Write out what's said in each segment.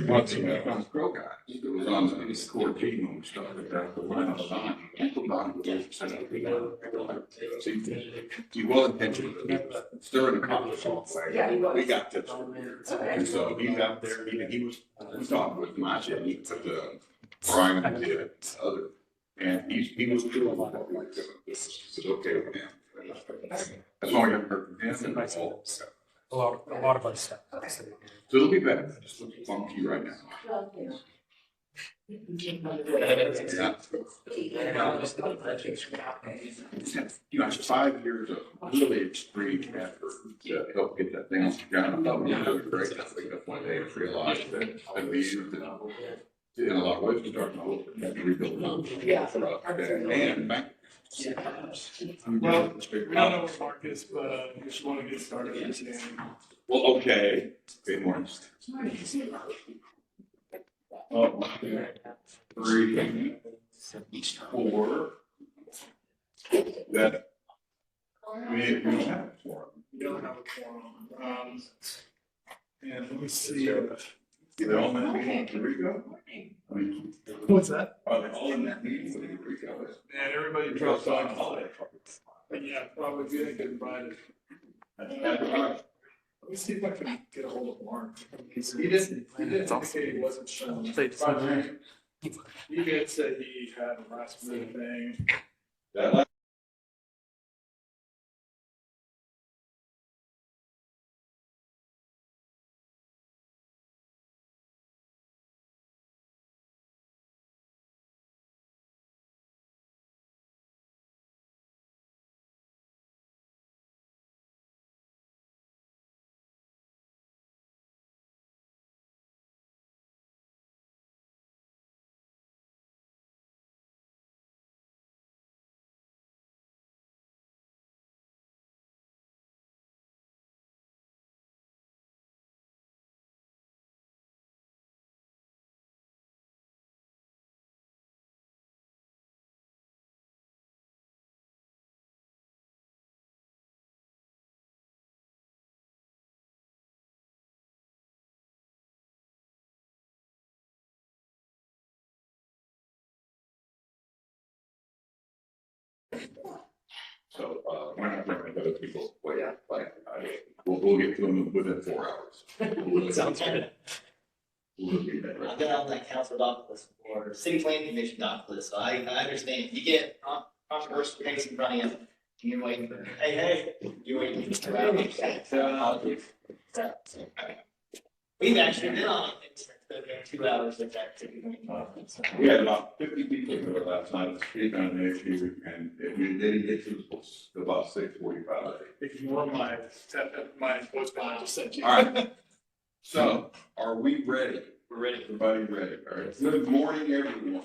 Once he met on Crow Guy, it was on the score team when we started that, the line of line. He well intentioned, stirring the conversation. We got this. And so he's out there, he was talking with him, I said, he put the Brian and the other, and he was doing what we were doing. It's okay with him. That's why we haven't heard from him. A lot of us. So it'll be better. Just look funky right now. Yeah. You know, it's 5 years of really extreme effort to help get that thing off the ground. I thought we were doing great. I think that's one day I realized that we used it in a lot of ways. We started to rebuild and bank. Well, we don't know what Marcus, but we just want to get started understanding. Well, okay. Good morning. 3, 4. That we don't have it for them. We don't have a quorum. And let me see. They all met meeting in Rico? I mean, What's that? are they all in that meeting in Rico? And everybody dropped on holiday. Yeah, probably good, get invited. Let me see if I can get a hold of Mark. He didn't indicate he wasn't showing. He did say he had a last minute thing. That last So, we're not going to those people wait, like, we'll get to them within 4 hours. Sounds good. We'll be there. I've been on that council docket list or city planning commission docket list, so I understand. You get controversial things in front of you, and you're waiting for, hey, you're waiting for 2 hours. We've actually been on it for 2 hours with that city planning conference. We had about 50 people there last night, speaking on the issue, and it didn't get to about 6:45. Ignore my voicemail I just sent you. All right. So, are we ready? We're ready. Everybody ready? All right. Good morning, everyone.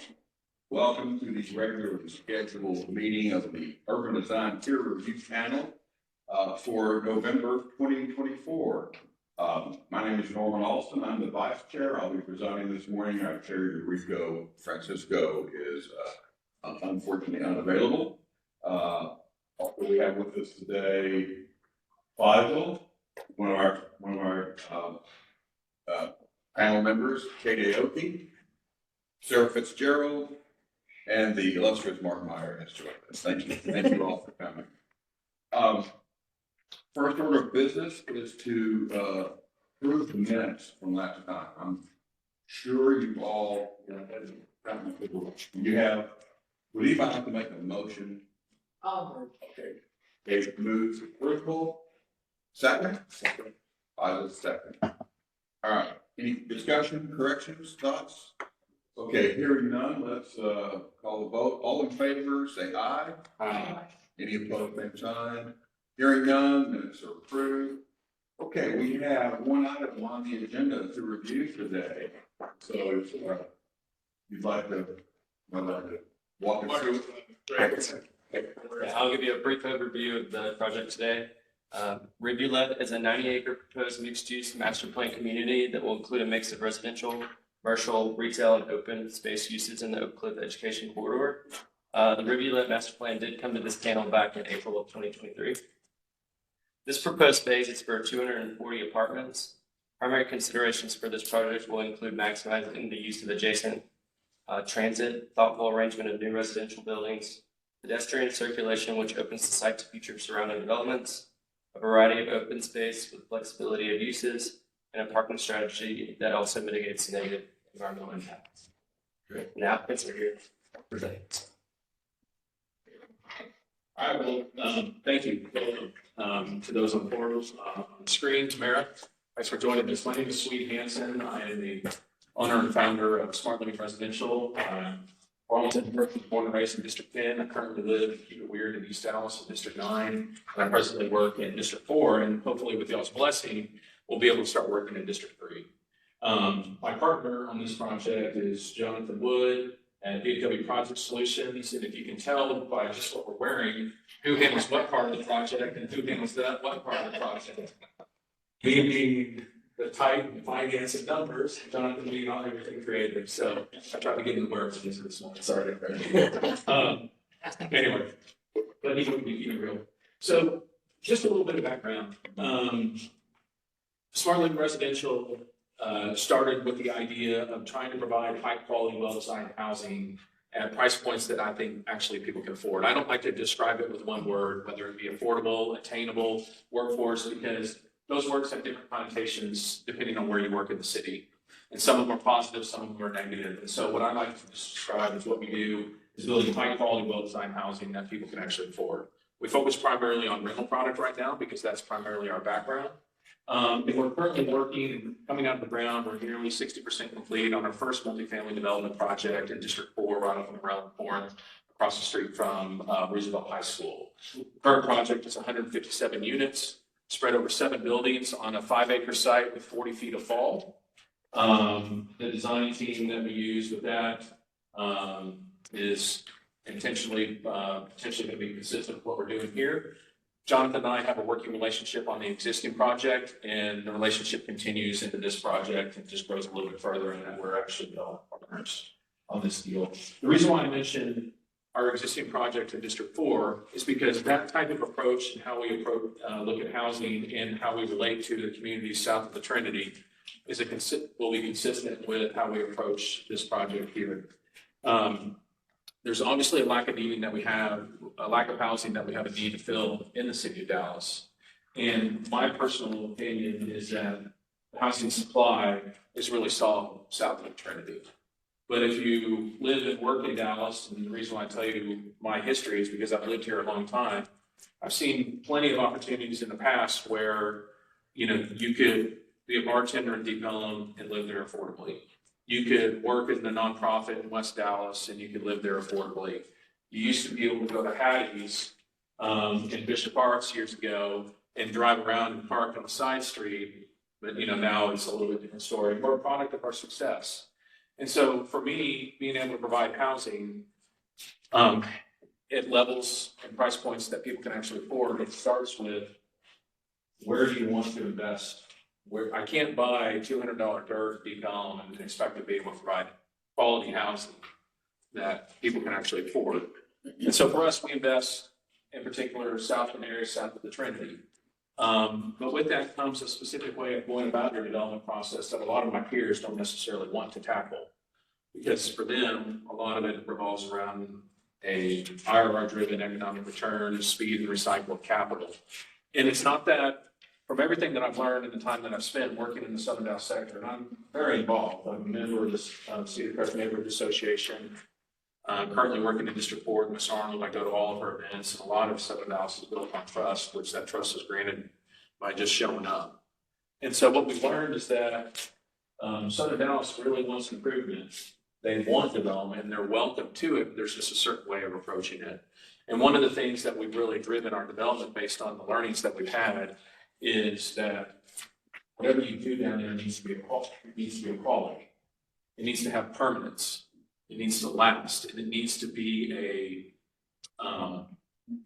Welcome to the regularly scheduled meeting of the Urban Design Peer Review Panel for November 2024. My name is Norman Alston. I'm the vice chair. I'll be presiding this morning. Our chair, Rico Francisco, is unfortunately unavailable. We have with us today Faisal, one of our panel members, Kate Aoki, Sarah Fitzgerald, and the illustrious Mark Meyer has joined us. Thank you all for coming. First order of business is to approve the minutes from last time. I'm sure you all, you have, would anybody have to make a motion? Okay. Dave moves approval. Second? I will second. All right. Any discussion, corrections, thoughts? Okay, hearing none, let's call the vote. All in favor, say aye. Aye. Any opposed, same sign. Hearing none, minutes are approved. Okay, we have one item on the agenda to review today. So if you'd like to walk us through it. Yeah, I'll give you a brief overview of the project today. Rivulet is a 90-acre proposed mixed-use master plan community that will include a mix of residential, commercial, retail, and open space uses in the Oak Cliff Education Corridor. The Rivulet master plan did come to this panel back in April of 2023. This proposed phase is for 240 apartments. Primary considerations for this project will include maximizing the use of adjacent transit, thoughtful arrangement of new residential buildings, pedestrian circulation which opens the site to future surrounding developments, a variety of open space with flexibility of uses, and a parking strategy that also mitigates negative environmental impacts. Great. Now, applicants are here. Present. All right, well, thank you. To those on the board, on the screen, Tamara, thanks for joining us. My name is Sweet Hansen. I am the owner and founder of Smart Living Residential. Arlington, born and raised in District 10. I currently live, keep it weird, in East Dallas in District 9. And I presently work in District 4, and hopefully with y'all's blessing, we'll be able to start working in District 3. My partner on this project is Jonathan Wood at DFW Project Solutions. And if you can tell by just what we're wearing, who handles what part of the project and who handles that what part of the project. Me being the type and finance and numbers, Jonathan being on everything creative. So I tried to get in the words this morning. Sorry. Anyway, let me keep it real. So just a little bit of background. Smart Living Residential started with the idea of trying to provide high quality, well-designed housing at price points that I think actually people can afford. I don't like to describe it with one word, whether it be affordable, attainable, workforce, because those words have different connotations depending on where you work in the city. And some of them are positive, some of them are negative. And so what I like to describe is what we do is building high quality, well-designed housing that people can actually afford. We focus primarily on rental product right now because that's primarily our background. And we're currently working and coming out of the ground. We're nearly 60% complete on our first multifamily development project in District 4, right off of Maryland Fourth, across the street from Roosevelt High School. The current project is 157 units, spread over 7 buildings on a 5-acre site with 40 feet of fall. The design team that we use with that is potentially going to be consistent with what we're doing here. Jonathan and I have a working relationship on the existing project, and the relationship continues into this project and just grows a little bit further, and we're actually partners on this deal. The reason why I mentioned our existing project in District 4 is because that type of approach and how we approach, look at housing and how we relate to the communities south of the Trinity is will be consistent with how we approach this project here. There's obviously a lack of housing that we have a need to fill in the city of Dallas. And my personal opinion is that the housing supply is really solved south of the Trinity. But if you live and work in Dallas, and the reason why I tell you my history is because I've lived here a long time, I've seen plenty of opportunities in the past where, you could be a bartender in Deep Ellum and live there affordably. You could work in the nonprofit in West Dallas and you could live there affordably. You used to be able to go to Hattie's in Bishop Arts years ago and drive around and park on the side street, but now it's a little bit different story. We're a product of our success. And so for me, being able to provide housing at levels and price points that people can actually afford, it starts with where do you want to invest? Where I can't buy $200 dirt Deep Ellum and expect to be able to provide quality housing that people can actually afford. And so for us, we invest in particular south of the Trinity. But with that comes a specific way of going about your development process that a lot of my peers don't necessarily want to tackle. Because for them, a lot of it revolves around a IRR-driven economic return, speed and recycled capital. And it's not that, from everything that I've learned in the time that I've spent working in the Southern Dallas sector, and I'm very involved. I'm a member of the Cedar Crest Neighborhood Association. I'm currently working in District 4 in Miss Arnold. I go to all of her events, and a lot of Southern Dallas is built on trust, which that trust is granted by just showing up. And so what we've learned is that Southern Dallas really wants improvement. They want development, and they're welcome to it, but there's just a certain way of approaching it. And one of the things that we've really driven our development based on the learnings that we've had is that whatever you do down there needs to be a quality. It needs to have permanence. It needs to last, and it needs to be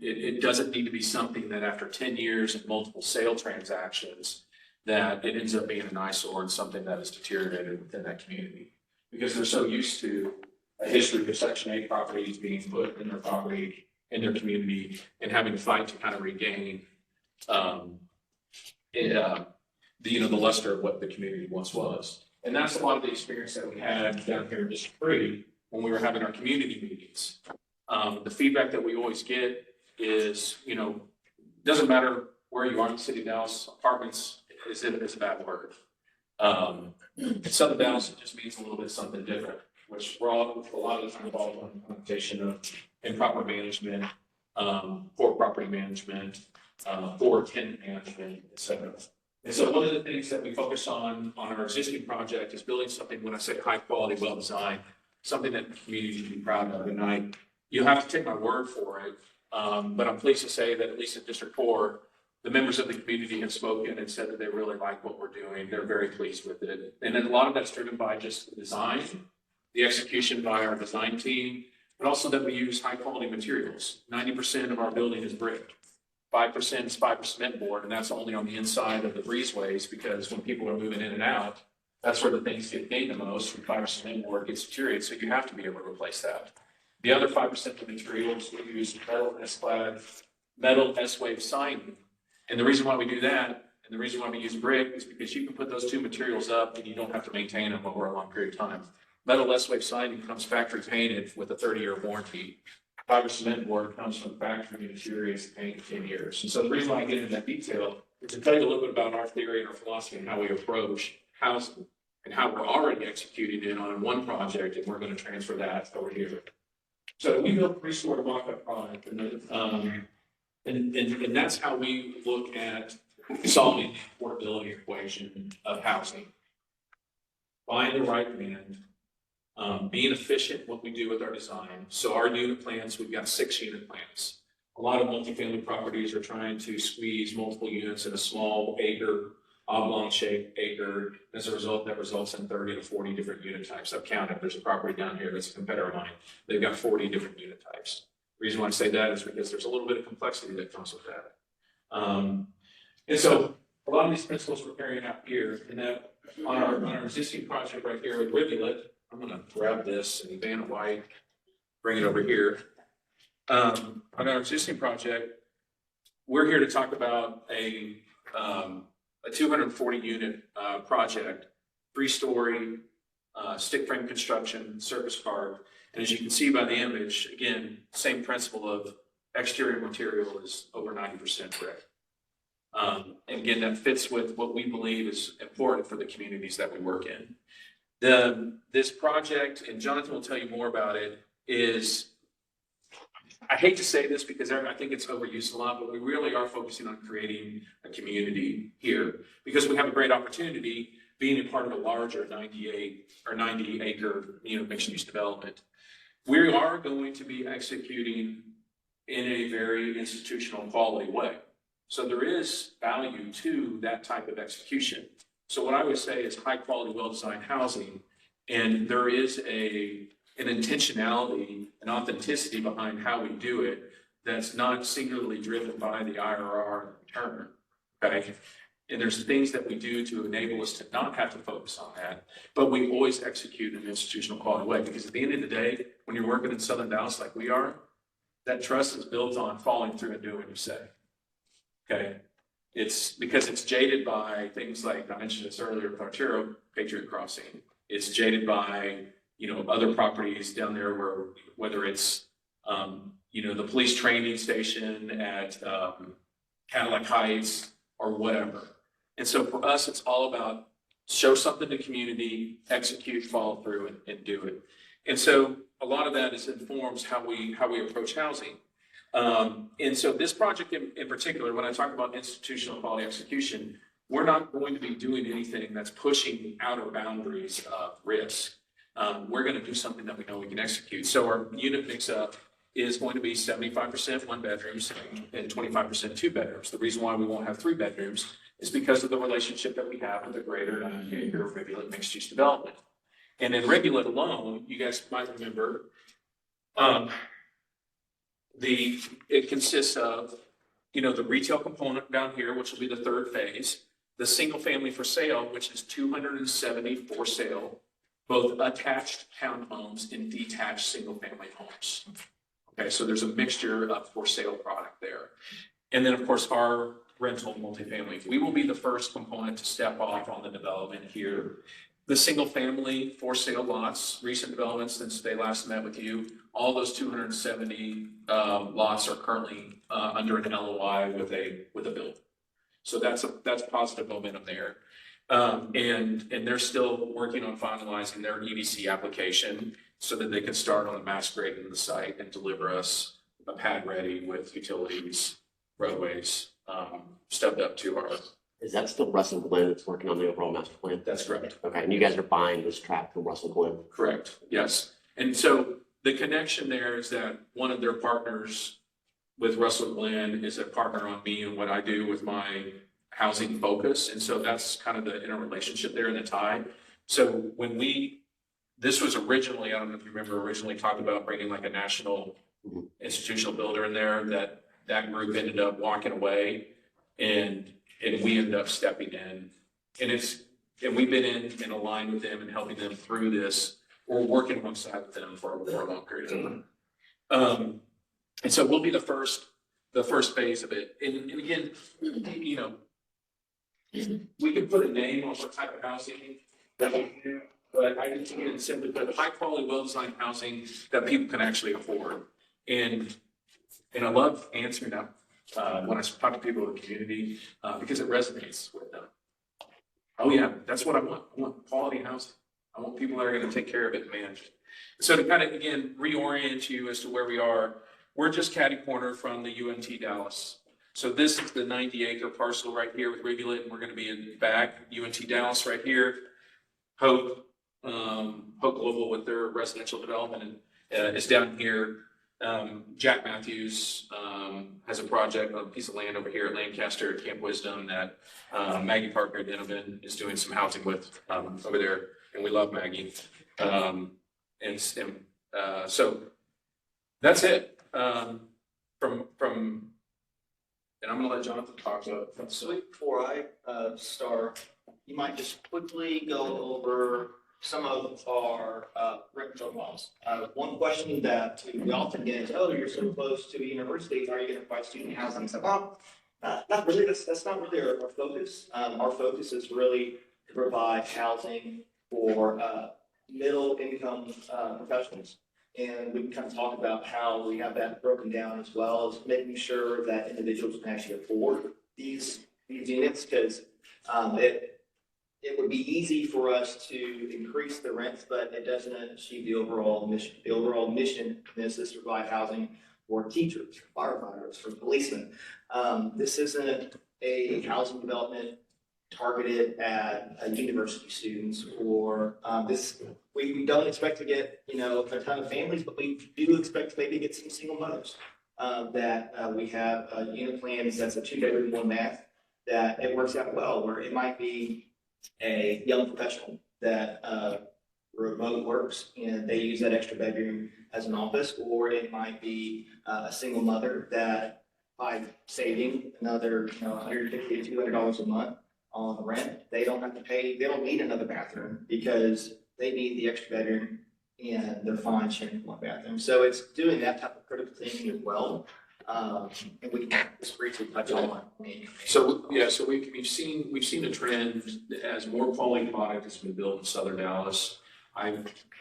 it doesn't need to be something that after 10 years of multiple sale transactions, that it ends up being an eyesore and something that is deteriorated within that community. Because they're so used to a history of Section 8 properties being put in their property, in their community, and having to fight to kind of regain the luster of what the community once was. And that's a lot of the experience that we had down here in District 3 when we were having our community meetings. The feedback that we always get is, doesn't matter where you are in the city of Dallas, apartments is a bad word. In Southern Dallas, it just means a little bit something different, which we're all, a lot of the time involved in the connotation of improper management, poor property management, poor tenant management, et cetera. And so one of the things that we focus on our existing project is building something, when I say high quality, well designed, something that the community can be proud of. And you'll have to take my word for it. But I'm pleased to say that at least at District 4, the members of the community have spoken and said that they really like what we're doing. They're very pleased with it. And then a lot of that's driven by just the design, the execution by our design team, but also that we use high quality materials. 90% of our building is brick. 5% is fiber cement board, and that's only on the inside of the breezeways, because when people are moving in and out, that's where the things get gained the most. When fiber cement board gets deteriorated, so you have to be able to replace that. The other 5% of the materials, we use metal S-clad, metal S-wave siding. And the reason why we do that, and the reason why we use brick, is because you can put those two materials up and you don't have to maintain them over a long period of time. Metal S-wave siding comes factory painted with a 30-year warranty. Fiber cement board comes from factory and deteriorates the paint in 10 years. And so the reason why I get into that detail is to tell you a little bit about our theory and our philosophy and how we approach housing and how we're already executing it on one project, and we're going to transfer that over here. So we built 3-story walk-up product, and that's how we look at solving the affordability equation of housing. Buying the right land, being efficient in what we do with our design. So our unit plans, we've got 6 unit plans. A lot of multifamily properties are trying to squeeze multiple units in a small acre, oblong shaped acre. As a result, that results in 30 to 40 different unit types. I've counted. There's a property down here that's a competitor of mine. They've got 40 different unit types. The reason why I say that is because there's a little bit of complexity that comes with that. And so a lot of these principles we're carrying out here, and that on our existing project right here with Rivulet, I'm going to grab this and Vanna White, bring it over here. On our existing project, we're here to talk about a 240 unit project, 3-story stick frame construction, surface carved. And as you can see by the image, again, same principle of exterior material is over 90% brick. And again, that fits with what we believe is important for the communities that we work in. This project, and Jonathan will tell you more about it, is, I hate to say this because I think it's overused a lot, but we really are focusing on creating a community here because we have a great opportunity being a part of a larger 90 acre mixed use development. We are going to be executing in a very institutional quality way. So there is value to that type of execution. So what I would say is high quality, well-designed housing, and there is an intentionality, an authenticity behind how we do it that's not singularly driven by the IRR and return, okay? And there's things that we do to enable us to not have to focus on that, but we always execute in an institutional quality way, because at the end of the day, when you're working in Southern Dallas like we are, that trust is built on following through and doing what you say, okay? It's because it's jaded by things like, I mentioned this earlier with Arturo, Patriot Crossing. It's jaded by, other properties down there where, whether it's, the police training station at Cadillac Heights or whatever. And so for us, it's all about show something to community, execute, follow through, and do it. And so a lot of that informs how we approach housing. And so this project in particular, when I talk about institutional quality execution, we're not going to be doing anything that's pushing the outer boundaries of risk. We're going to do something that we know we can execute. So our unit mix-up is going to be 75% 1 bedrooms and 25% 2 bedrooms. The reason why we won't have 3 bedrooms is because of the relationship that we have with the greater 90 acre Rivulet mixed-use development. And in Rivulet alone, you guys might remember, it consists of, the retail component down here, which will be the 3rd phase, the single family for sale, which is 270 for sale, both attached townhomes and detached single family homes. Okay, so there's a mixture of for sale product there. And then of course our rental multifamily. We will be the first component to step off on the development here. The single family for sale lots, recent developments since they last met with you, all those 270 lots are currently under an LOI with a builder. So that's positive momentum there. And they're still working on finalizing their EDC application so that they can start on the mass grading of the site and deliver us a pad ready with utilities, roadways, stepped up to our. Is that still Russell Glenn that's working on the overall master plan? That's correct. Okay, and you guys are buying this tract from Russell Glenn? Correct, yes. And so the connection there is that one of their partners with Russell Glenn is a partner on me and what I do with my housing focus. And so that's kind of the interrelationship there and the tie. So when this was originally, I don't know if you remember, originally talked about bringing like a national institutional builder in there, that group ended up walking away and we ended up stepping in. And we've been in and aligned with them and helping them through this. We're working alongside with them for a long period of time. And so we'll be the first phase of it. And again, you know, we can put a name on what type of housing that we do, but I just again simply put high quality, well-designed housing that people can actually afford. And I love answering that when I talk to people in the community because it resonates with them. Oh yeah, that's what I want. I want quality housing. I want people that are going to take care of it and manage it. So to kind of, again, reorient you as to where we are, we're just catty corner from the UNT Dallas. So this is the 90-acre parcel right here with Rivulet, and we're going to be in the back, UNT Dallas right here. Hope Global with their residential development is down here. Jack Matthews has a project on a piece of land over here at Lancaster at Camp Wisdom that Maggie Parker at Innovan is doing some housing with over there, and we love Maggie. So that's it from. And I'm going to let Jonathan talk about it. So before I start, you might just quickly go over some of our rent control laws. One question that we often get is, oh, you're so close to a university, are you going to provide student housing? So, not really. That's not really our focus. Our focus is really to provide housing for middle income professionals. And we can kind of talk about how we have that broken down, as well as making sure that individuals can actually afford these units, because it would be easy for us to increase the rents, but it doesn't achieve the overall mission. The overall mission is to provide housing for teachers, for firefighters, for policemen. This isn't a housing development targeted at university students or this. We don't expect to get, a ton of families, but we do expect to maybe get some single mothers that we have unit plans that's a 2-bedroom, 1 bath, that it works out well, where it might be a young professional that remote works and they use that extra bedroom as an office, or it might be a single mother that by saving another $150 to $200 a month on rent, they don't have to pay, they don't need another bathroom because they need the extra bedroom and they're fine sharing 1 bathroom. So it's doing that type of critical thinking as well. And we can just briefly touch on it. So we've seen a trend as more quality product has been built in Southern Dallas.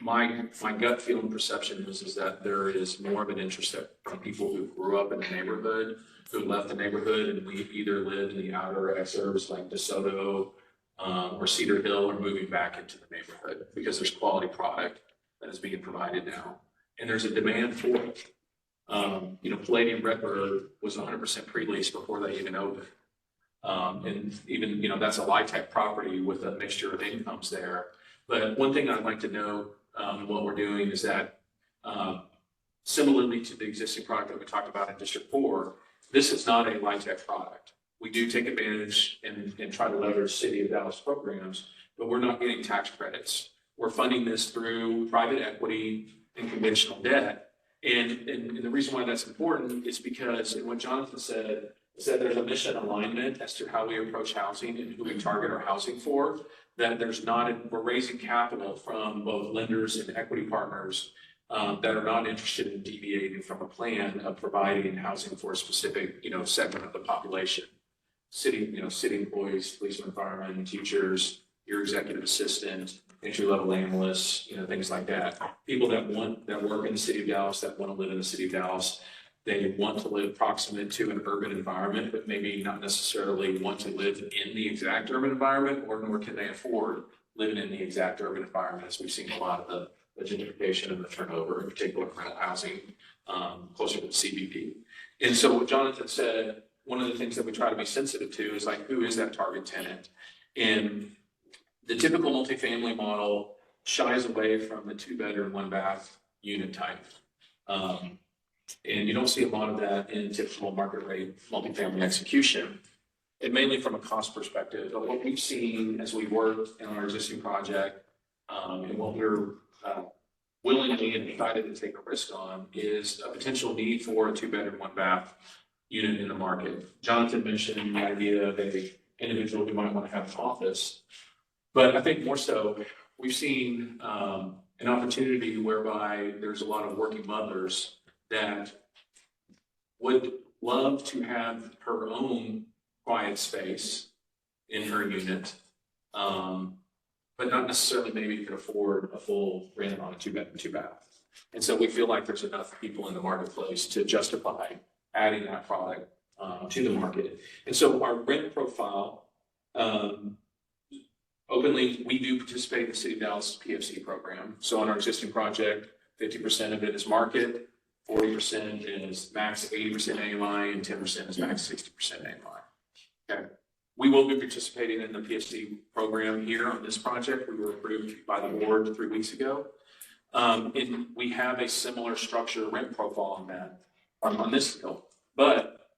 My gut feeling perception is that there is more of an interest from people who grew up in the neighborhood, who left the neighborhood, and we either lived in the outer exurbs like DeSoto or Cedar Hill, or moving back into the neighborhood because there's quality product that is being provided now, and there's a demand for it. Palladium Redbird was 100% pre-leased before they even opened. And even, that's a LIHTC property with a mixture of incomes there. But one thing I'd like to know, what we're doing is that, similarly to the existing product that we talked about in District 4, this is not a LIHTC product. We do take advantage and try to leverage City of Dallas programs, but we're not getting tax credits. We're funding this through private equity and conventional debt. And the reason why that's important is because, and what Jonathan said, is that there's a mission alignment as to how we approach housing and who we target our housing for, that we're raising capital from both lenders and equity partners that are not interested in deviating from a plan of providing housing for a specific, segment of the population. city employees, policemen, firemen, teachers, your executive assistant, entry-level analysts, things like that. People that work in the city of Dallas, that want to live in the city of Dallas. They want to live proximate to an urban environment, but maybe not necessarily want to live in the exact urban environment, or nor can they afford living in the exact urban environment, as we've seen a lot of the gentrification and the turnover, in particular rental housing, closer to the CBP. And so what Jonathan said, one of the things that we try to be sensitive to is like, who is that target tenant? And the typical multifamily model shies away from the 2-bedroom, 1-bath unit type. And you don't see a lot of that in typical market rate multifamily execution, and mainly from a cost perspective. But what we've seen as we work in our existing project, and what we're willingly and excited to take a risk on, is a potential need for a 2-bedroom, 1-bath unit in the market. Jonathan mentioned the idea of an individual who might want to have an office, but I think more so, we've seen an opportunity whereby there's a lot of working mothers that would love to have her own quiet space in her unit, but not necessarily maybe could afford a full rent on a 2-bedroom, 2-bath. And so we feel like there's enough people in the marketplace to justify adding that product to the market. And so our rent profile, openly, we do participate in the City of Dallas PFC program. So on our existing project, 50% of it is market, 40% is max 80% AMI, and 10% is max 60% AMI. Okay. We will be participating in the PFC program here on this project. We were approved by the board 3 weeks ago. And we have a similar structure rent profile on that, on this deal. But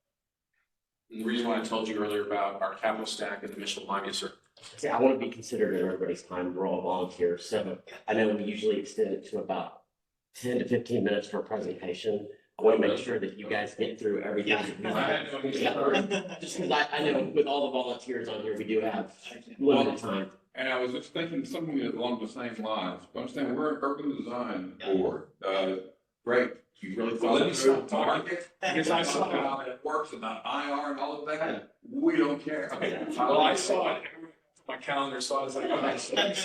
the reason why I told you earlier about our capital stack and the mission line, yes, sir. See, I want to be considerate of everybody's time. We're all volunteers. So I know we usually extend it to about 10 to 15 minutes for a presentation. I want to make sure that you guys get through everything. Just because I know with all the volunteers on here, we do have limited time. And I was just thinking something along the same lines. Understand, we're an urban design board. Great. You really thought through the market? Because I saw how it works and the IR and all of that. We don't care. Well, I saw it. My calendar saw it. I was like,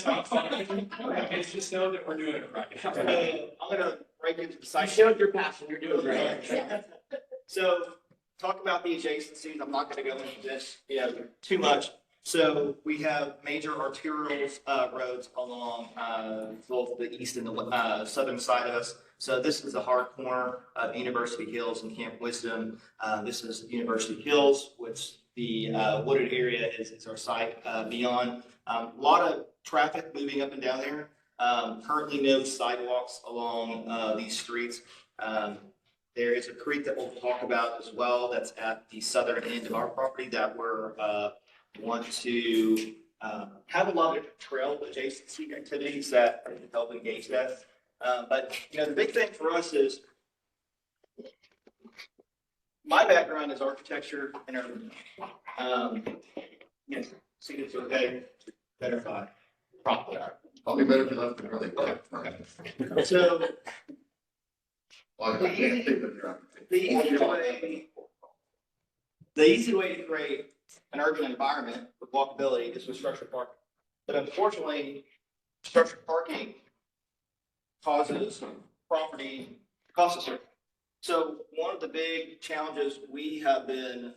okay, just know that we're doing it right. I'm gonna break into the You site. showed your passion. You're doing great. So talk about the adjacencies. I'm not gonna go into this, too much. So we have major arterial roads along both the east and the southern side of us. So this is the hard corner of University Hills and Camp Wisdom. This is University Hills, which the wooded area is our site beyond. A lot of traffic moving up and down there. Currently no sidewalks along these streets. There is a creek that we'll talk about as well that's at the southern end of our property that we're want to have a lot of trail adjacency activities that help engage that. But the big thing for us is my background is architecture and urban. Yes, see it's okay. Better thought. Probably. I'll be better if you left it early. So Well, I can't think of your- the easy way to create an urban environment with walkability is with structured parking. But unfortunately, structured parking causes property costs. So one of the big challenges we have been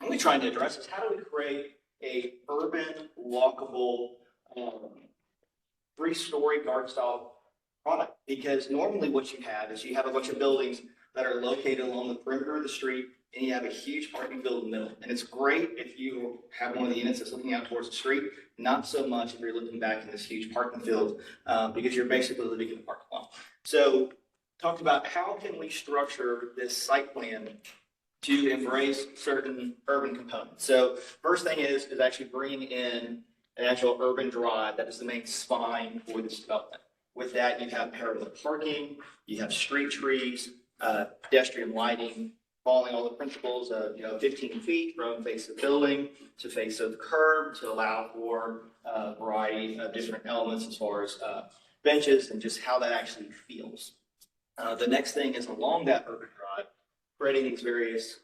really trying to address is how do we create a urban walkable 3-story garden style product? Because normally what you have is you have a bunch of buildings that are located along the perimeter of the street, and you have a huge parking field in the middle. And it's great if you have one of the units that's looking out towards the street, not so much if you're looking back in this huge parking field, because you're basically living in the parking lot. So talked about how can we structure this site plan to embrace certain urban components. So first thing is actually bringing in an actual urban drive that is the main spine for this development. With that, you have parallel parking, you have street trees, pedestrian lighting, following all the principles of 15 feet from face of the building to face of the curb to allow for a variety of different elements as far as benches and just how that actually feels. The next thing is along that urban drive, creating these various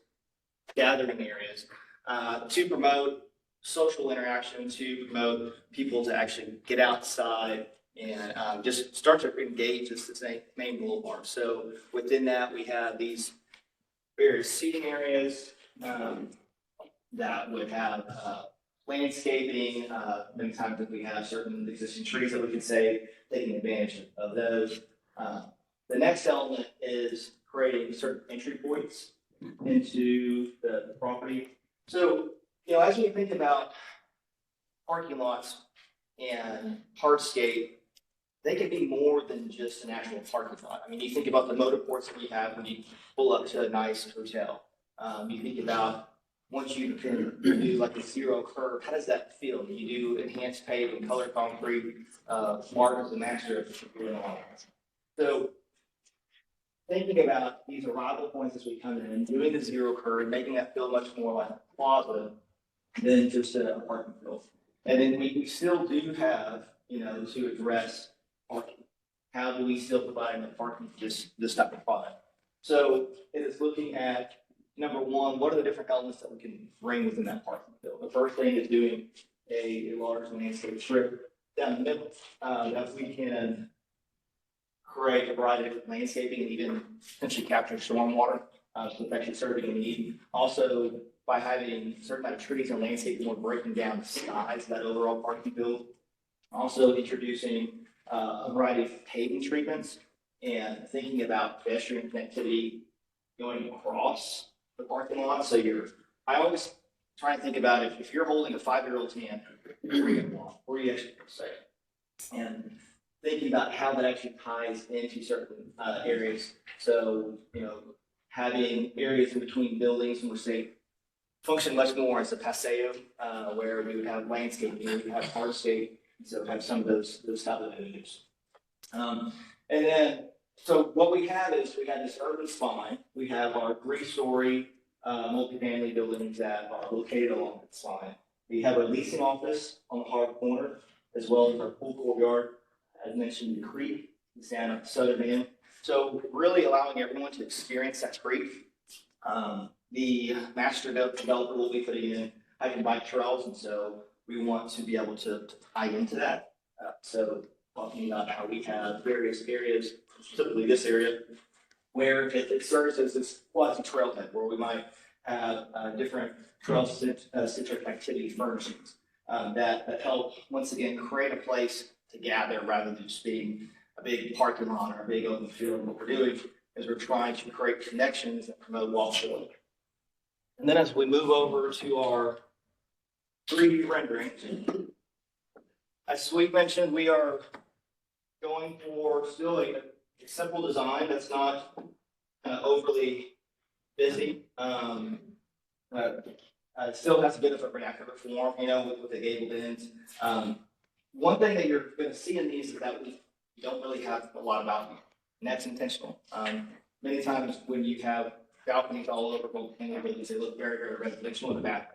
gathering areas to promote social interaction, to promote people to actually get outside and just start to engage as the main boulevard. So within that, we have these various seating areas that would have landscaping. Many times that we have certain existing trees that we can save, taking advantage of those. The next element is creating certain entry points into the property. So, as we think about parking lots and hardscape, they can be more than just an actual parking lot. I mean, you think about the motor ports that we have when you pull up to a nice hotel. You think about once you can do like a zero curve, how does that feel? You do enhanced paving, color concrete, markers and master. So thinking about these arrival points as we come in, doing the zero curve, making that feel much more like a plaza than just a parking field. And then we still do have, to address parking. How do we still provide enough parking for this type of product? So it is looking at, number one, what are the different elements that we can bring within that parking field? The first thing is doing a large landscape strip down the middle that we can create a variety of different landscaping and even potentially capture stormwater to actually serving a need. Also, by having a certain amount of trees and landscaping, we're breaking down the size of that overall parking field. Also introducing a variety of paving treatments and thinking about pedestrian connectivity going across the parking lot. So I always try and think about it, if you're holding a 5-year-old's hand, where are you going to walk? Where are you actually going to stay? And thinking about how that actually ties into certain areas. So, having areas in between buildings and we're saying function much more as a paseo, where we would have landscaping, we would have hardscape, so have some of those type of images. And then, so what we have is we have this urban spine. We have our 3-story multifamily buildings that are located along that spine. We have a leasing office on the hard corner, as well as our pool courtyard, as mentioned, the creek, the Santa Southern End. So really allowing everyone to experience that creek. The master developer will be putting in hiking bike trails, and so we want to be able to tie into that. So talking about how we have various areas, specifically this area, where it serves as this quasi trailhead, where we might have different trail-centric activity furnishings that help, once again, create a place to gather rather than just being a big parking lot or a big open field. What we're doing is we're trying to create connections that promote walkability. And then as we move over to our 3D renderings, as we mentioned, we are going for still a simple design that's not overly busy. It still has a bit of a vernacular form, with the gabled ends. One thing that you're going to see in these is that we don't really have a lot of balcony, and that's intentional. Many times when you have balconies all over multifamily buildings, they look very, very residential in the back.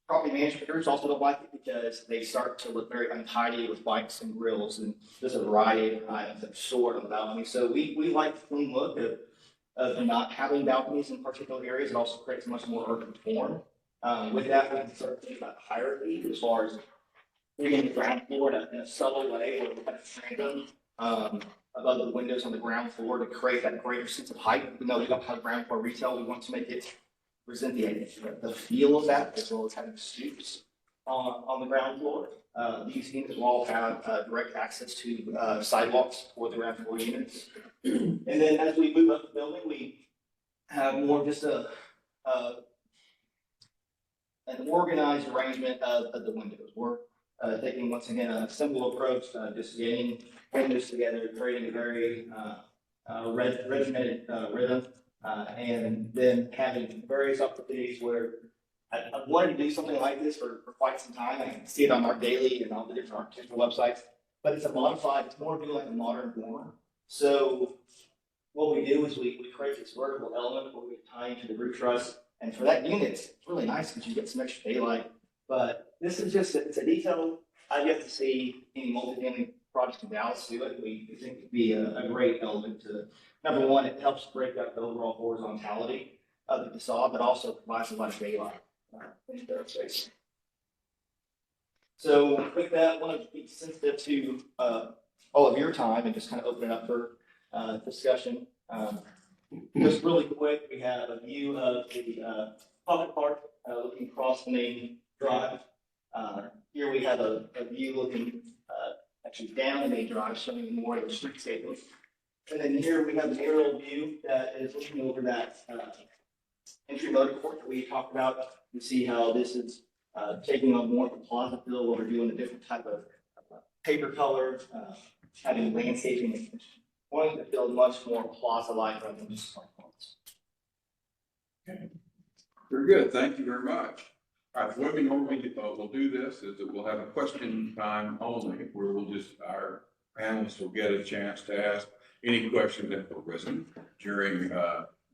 Property management groups also don't like it because they start to look very untidy with bikes and grills, and there's a variety of items that are stored on the balcony. So we like the clean look of not having balconies in particular areas. It also creates a much more urban form. With that, we can start thinking about hierarchy as far as bringing the ground floor in a subtle way, where we kind of frame them above the windows on the ground floor to create that greater sense of height. Even though we don't have ground floor retail, we want to make it present the feel of that, as well as having stoops on the ground floor. These units will all have direct access to sidewalks for the ground floor units. And then as we move up the building, we have more of just an organized arrangement of the windows. We're taking, once again, a simple approach, just getting windows together, creating a very regimented rhythm, and then having various opportunities where I wanted to do something like this for quite some time. I can see it on our daily and all the different architectural websites, but it's more of like a modern form. So what we do is we create this vertical element where we tie into the roof truss. And for that unit, it's really nice because you get some extra daylight. But this is it's a detail I've yet to see any multifamily projects in Dallas do it. We think it'd be a great element to, number one, it helps break up the overall horizontality of the facade, but also provides a lot of daylight in their space. So with that, I want to be sensitive to all of your time and just kind of open it up for discussion. Just really quick, we have a view of the public park looking across the main drive. Here we have a view looking actually down the main drive, showing more of the streetscape. And then here we have an aerial view that is looking over that entry motor court that we talked about. You see how this is taking on more of a plaza feel, where we're doing a different type of paper color, having landscaping, wanting to feel much more plaza-like rather than just like homes. Very good, thank you very much. All right, the way we normally will do this is that we'll have a question time only, where we'll just, our panelists will get a chance to ask any questions that have arisen during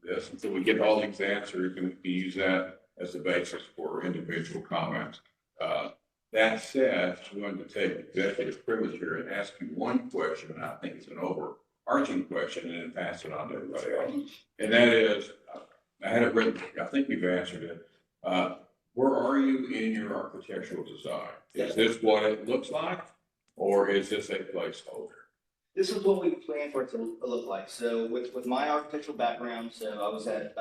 this, until we get all these answered, and we can use that as the basis for individual comments. That said, I'm going to take executive privilege here and ask you one question, and I think it's an overarching question, and then pass it on to everybody else. And that is, I had it written, I think you've answered it. Where are you in your architectural design? Is this what it looks like, or is this a placeholder? This is what we plan for it to look like. So with my architectural background, so I was at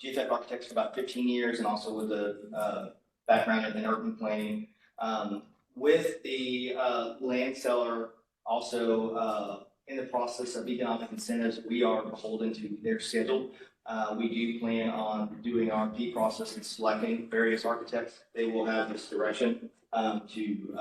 GFF Architects for about 15 years, and also with a background in urban planning. With the land seller also in the process of economic incentives, we are beholden to their schedule. We do plan on doing our RFP process and selecting various architects. They will have this direction to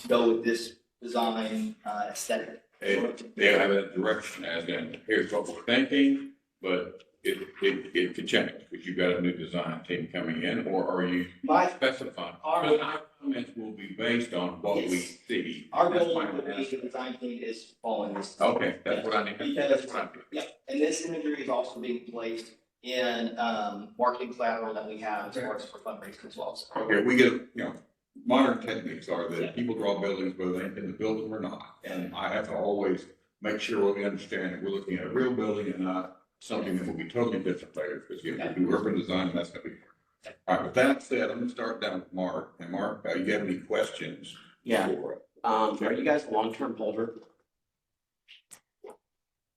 go with this design aesthetic. They have a direction as in, here's what we're thinking, but it could change, because you've got a new design team coming in, or are you specifying? Because our comments will be based on what we see. Our That's goal why would I'm be asking. the design team is following this. Okay, that's what I need. Because- That's what I need. Yeah, and this imagery is also being placed in marketing collateral that we have as far as for fundraising as well. So Okay, we get, modern techniques are that people draw buildings whether they intend to build them or not. And I have to always make sure we understand that we're looking at a real building and not something that will be totally different later, because you have to do urban design, and that's gonna be. All right, with that said, I'm gonna start down with Mark. And Mark, you have any questions? Yeah. for- Are you guys a long-term holder?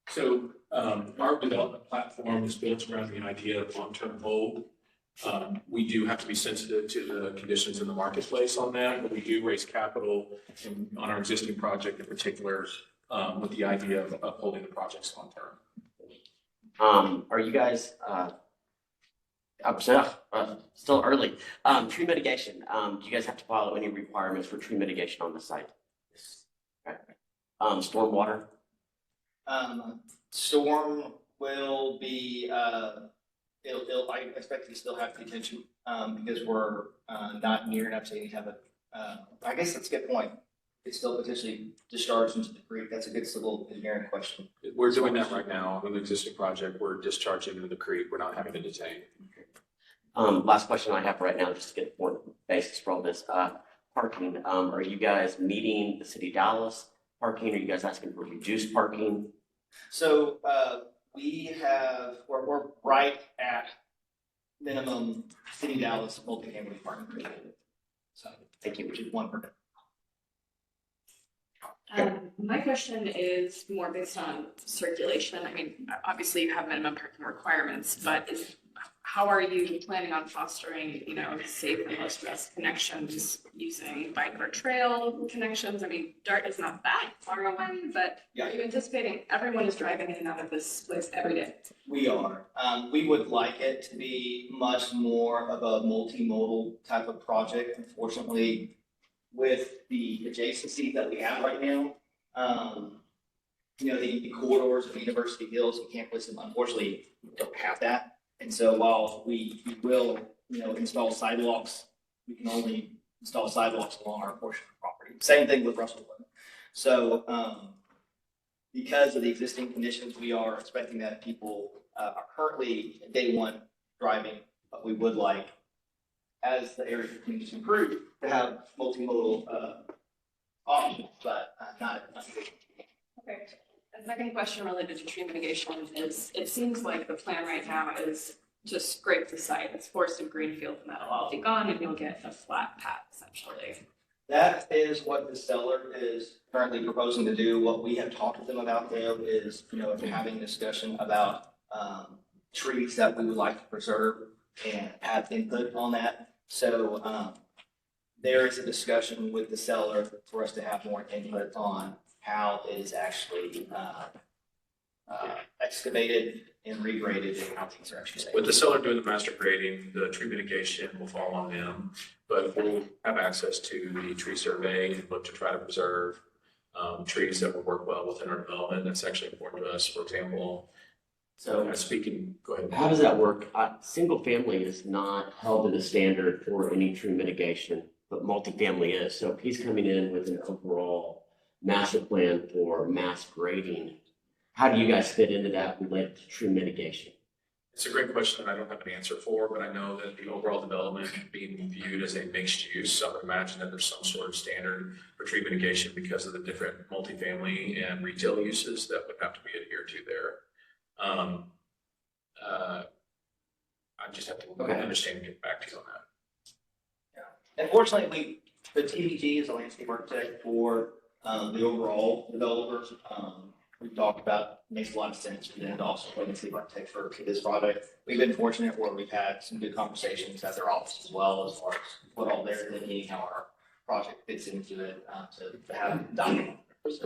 So, our development platform is built around the idea of long-term hold. We do have to be sensitive to the conditions in the marketplace on that, but we do raise capital on our existing project in particular, with the idea of holding the projects long-term. Are you guys, I'm still early, tree mitigation, do you guys have to follow any requirements for tree mitigation on the site? Okay. Stormwater? storm will be I expect to still have detention because we're not near enough to any type of I guess that's a good point. It's still potentially discharged into the creek. That's a good civil engineering question. We're doing that right now on the existing project. We're discharging into the creek. We're not having to detain. Last question I have right now, just to get more basis for all this, parking, are you guys meeting the city of Dallas parking? Are you guys asking for reduced parking? So we're right at minimum city Dallas multifamily parking. So Thank you. which is 1 per day. My question is more based on circulation. I mean, obviously you have minimum parking requirements, but how are you planning on fostering, safe and low stress connections using bike or trail connections? I mean, Dart is not that far away, but are you anticipating everyone is driving in and out of this place every day? We are. We would like it to be much more of a multimodal type of project. Unfortunately, with the adjacency that we have right now, the corridors of University Hills and Campus, unfortunately, we don't have that. And so while we will, install sidewalks, we can only install sidewalks along our portion of the property. Same thing with Russell Glen. So because of the existing conditions, we are expecting that people are currently day one driving, but we would like, as the area continues to improve, to have multimodal options, but not. Okay. The second question related to tree mitigation is, it seems like the plan right now is just scrape the site, it's forested greenfield, and that'll all be gone, and you'll get a flat path essentially. That is what the seller is currently proposing to do. What we have talked with them about though is, having a discussion about, trees that we would like to preserve and have input on that. So, there is a discussion with the seller for us to have more input on how it is actually, excavated and regraded and how things are actually. With the seller doing the master grading, the tree mitigation will fall on them, but we'll have access to the tree survey and look to try to preserve trees that will work well within our development. That's actually important to us. For example, So speaking, go ahead. how does that work? Single family is not held to the standard for any tree mitigation, but multifamily is. So if he's coming in with an overall master plan for mass grading, how do you guys fit into that related to tree mitigation? It's a great question that I don't have an answer for, but I know that the overall development being viewed as a mixed use, I would imagine that there's some sort of standard for tree mitigation because of the different multifamily and retail uses that would have to be adhered to there. I just have to understand and get back to you on that. Unfortunately, the TBG is a landscape architect for, the overall developers. We've talked about, makes a lot of sense for them to also play landscape architect for this project. We've been fortunate where we've had some good conversations at their office as well, as far as what all they're thinking, how our project fits into it, to have done.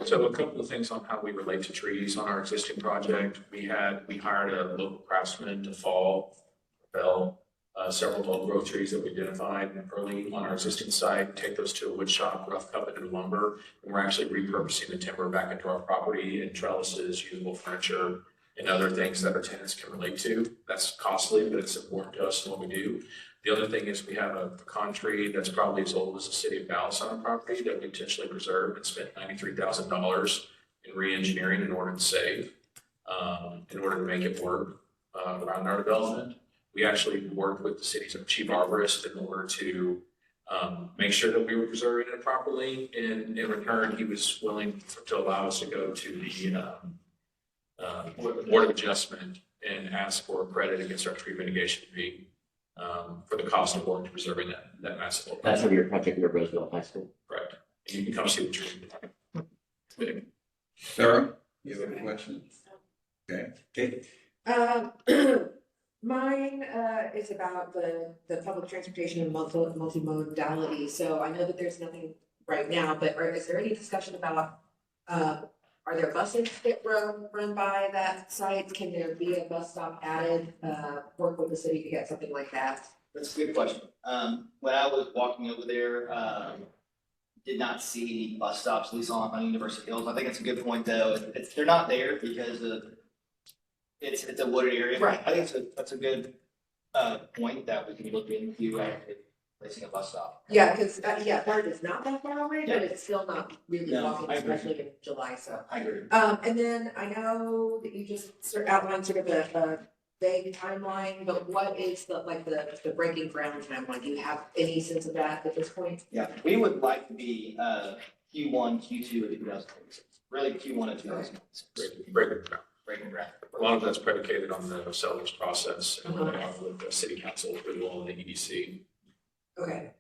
So a couple of things on how we relate to trees on our existing project. We hired a local craftsman to fell several old growth trees that we identified early on our existing site, take those to a wood shop, rough cut it into lumber. And we're actually repurposing the timber back into our property and trellises, usable furniture, and other things that our tenants can relate to. That's costly, but it's important to us in what we do. The other thing is we have a pecan tree that's probably as old as the city of Dallas on our property that we intentionally preserved and spent $93,000 in re-engineering in order to save, in order to make it work around our development. We actually worked with the city's chief arborist in order to make sure that we were preserving it properly. And in return, he was willing to allow us to go to the Board of Adjustment and ask for credit against our tree mitigation fee for the cost of work to preserving that massive. That's on your project near Roosevelt High School. Correct. And you can come see the tree. It's big. Sarah, you have any questions? Okay, Kate? Mine is about the public transportation and multimodality. So I know that there's nothing right now, but is there any discussion about, are there buses that run by that site? Can there be a bus stop added? Work with the city to get something like that? That's a good question. When I was walking over there, did not see any bus stops, at least on University Hills. I think it's a good point though. They're not there because of, it's a wooded area. Right. I think that's a good, point that we can look into, placing a bus stop. Yeah, because, Bard is not that far away, but Yeah. it's still not really No, walking, I agree. especially in July, so. I agree. And then I know that you just outlined sort of a vague timeline, but what is the breaking ground timeline? Do you have any sense of that at this point? Yeah, we would like to be, Q1, Q2 of 2026, really Q1 of 2026. Breaking ground. Breaking ground. A lot of that's predicated on the seller's process and Uh-huh. with the city council approval and the EDC. Okay.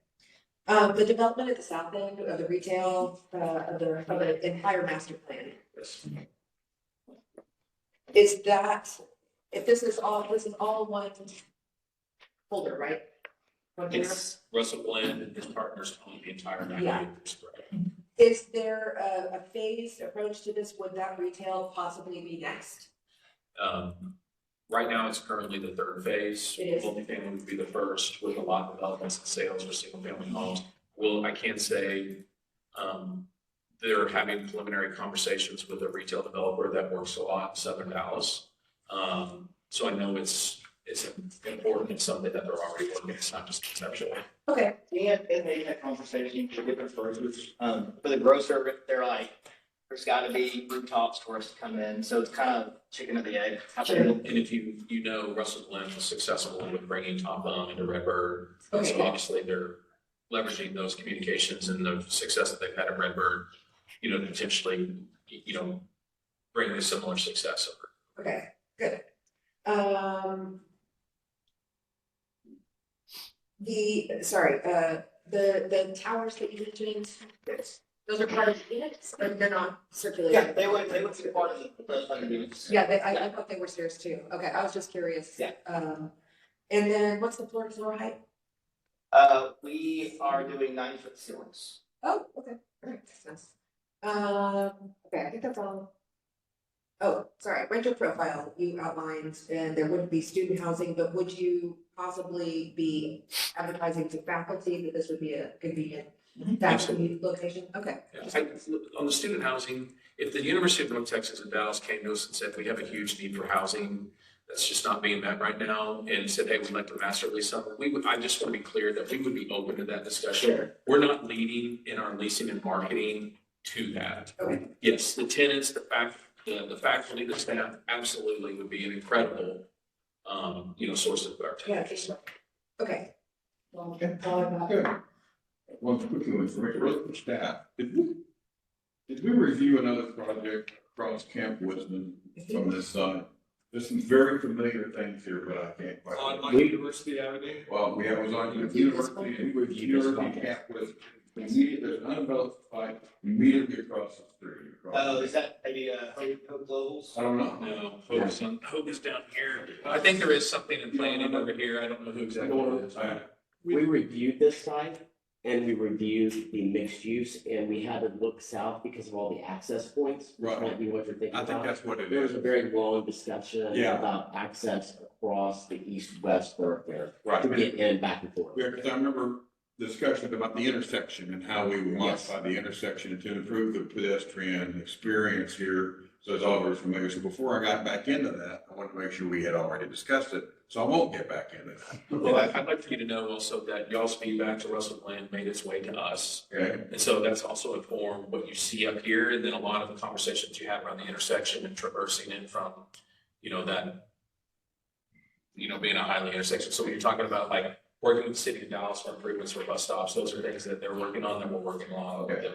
The development at the south end of the retail, of the entire master plan, Yes. is that, if this is all one folder, right? One folder? It's Russell Glenn and his partners own the entire 90 Yeah. acres. Correct. Is there a phased approach to this? Would that retail possibly be next? Right now, it's currently the third phase. It is. Multifamily would be the first with a lot of developments and sales for single family homes. Well, I can say, they're having preliminary conversations with a retail developer that works a lot in Southern Dallas. So I know it's important. It's something that they're already working. It's not just conceptual. Okay. And they had conversation with different firms, for the grocer, they're like, there's gotta be rooftops for us to come in, so it's kind of chicken or the egg. And if you know, Russell Glenn was successful with bringing Top Bum into Redbird. And so Okay. obviously they're leveraging those communications and the success that they've had at Redbird, potentially, bring a similar success over. Okay, good. The towers that you mentioned, those are part of the units, or they're not circulating? Yeah, they would be part of the units. Yeah, I thought they were stairs too. Okay, I was just curious. Yeah. And then what's the floor to floor height? We are doing 9-foot ceilings. Oh, okay, all right, that's nice. Okay, I think that's all. Oh, sorry, renter profile you outlined, and there wouldn't be student housing, but would you possibly be advertising to faculty that this would be a convenient faculty location? Okay. Yeah, on the student housing, if the University of North Texas at Dallas came to us and said, we have a huge need for housing that's just not being met right now, and said, hey, we'd like to master lease something, I just want to be clear that we would be open to that discussion. Sure. We're not leading in our leasing and marketing to that. Okay. Yes, the tenants, the faculty, the staff absolutely would be an incredible, source of our Yeah, tenants. okay. Well, Okay. that's all I got. Good. One quick one for staff. Did we review another project across Camp Wisdom from this side? There's some very familiar things here, but I can't quite. On University Avenue. Well, we was on University, and we were University Camp Wisdom. There's an undeveloped site immediately across the street. Oh, is that maybe Hope Globals? I don't know. No, Hope is down here. I think there is something in planning over here. I don't know who exactly it is. We reviewed this site and we reviewed the mixed use and we had to look south because of all the access points. Right. Might be what you're thinking I think about. that's what it There was is. a very long discussion Yeah. about access across the east-west thoroughfare Right. to get in back and forth. Yeah, because I remember discussion about the intersection and how we would Yes. modify the intersection to improve the pedestrian experience here. So it's all very familiar. So before I got back into that, I wanted to make sure we had already discussed it, so I won't get back into that. Well, I'd like for you to know also that y'all's feedback to Russell Glenn made its way to us. Okay, And so that's also informed what you see up here, and then a lot of the conversations you have around the intersection and traversing in from, that, being a highway intersection. So when you're talking about like working with the city of Dallas for improvements for bus stops, those are things that they're working on, that we're working on with them.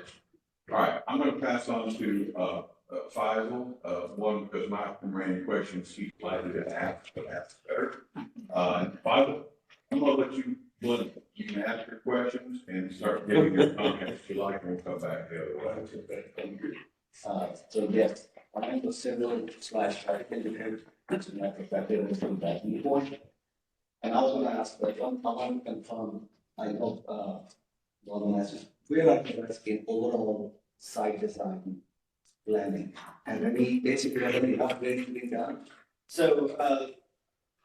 all right, I'm gonna pass on to, Faisal, one, because my remaining questions he's likely to ask, but that's better. Faisal, I'm gonna let you can ask your questions and start giving your comments if you like, and we'll come back the other way. So yes, I'm a civil / engineer, that's my perspective from that viewpoint. And I was gonna ask, like, I want to confirm, I know, where are you guys in overall site design planning? And any, basically, any upgrades being done? So,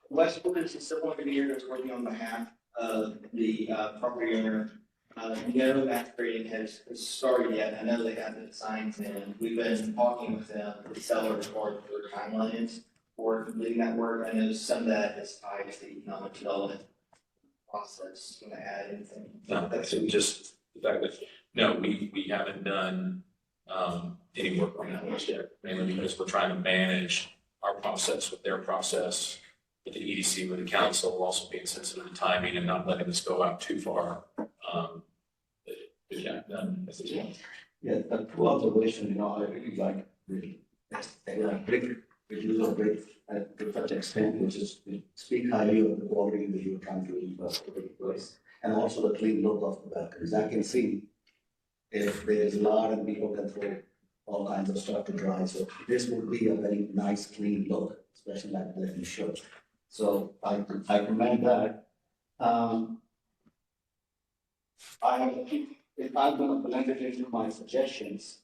Westwood is a civil engineer that's working on behalf of the property owner. No map grading has started yet. I know they have the designs in. We've been talking with them, the seller, as far as their timelines for completing that work. I know some of that is tied to the economic development process. Gonna add anything? No, that's just the fact that, no, we haven't done, any work on that list yet, mainly because we're trying to manage our process with their process, with the EDC, with the council, also being sensitive to timing and not letting this go out too far. But yeah, that's it. Yeah, the two observation, I really like, brick, use of brick to such extent, which is to speak highly of the quality that you're trying to place, and also the clean look of the balconies. I can see if there is a lot and people can throw all kinds of stuff to dry, so this would be a very nice, clean look, especially like that you showed. So I recommend that. If I'm gonna blend it into my suggestions,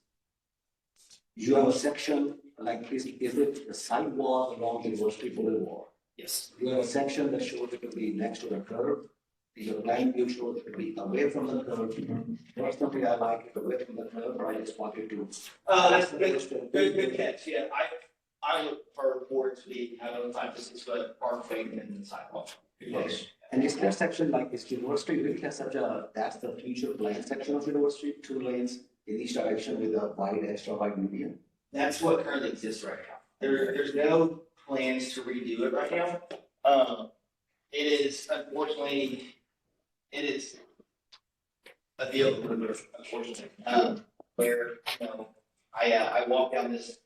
you have a section, like, is it the sidewalk along the University Boulevard? Yes. You have a section that shows it to be next to the curb. Your plan view shows it to be away from the curb. Personally, I like it away from the curb, I just wanted to. That's good catch, yeah, I would prefer for it to be, I don't know, 5 to 6 foot parkway and sidewalk. Yes. And is that section like, is University really has such a, that's the future plan section of University, 2 lanes in each direction with a wide, extra wide median? That's what currently exists right now. There's no plans to redo it right now. It is unfortunately, it is a deal, unfortunately, where, I walk down this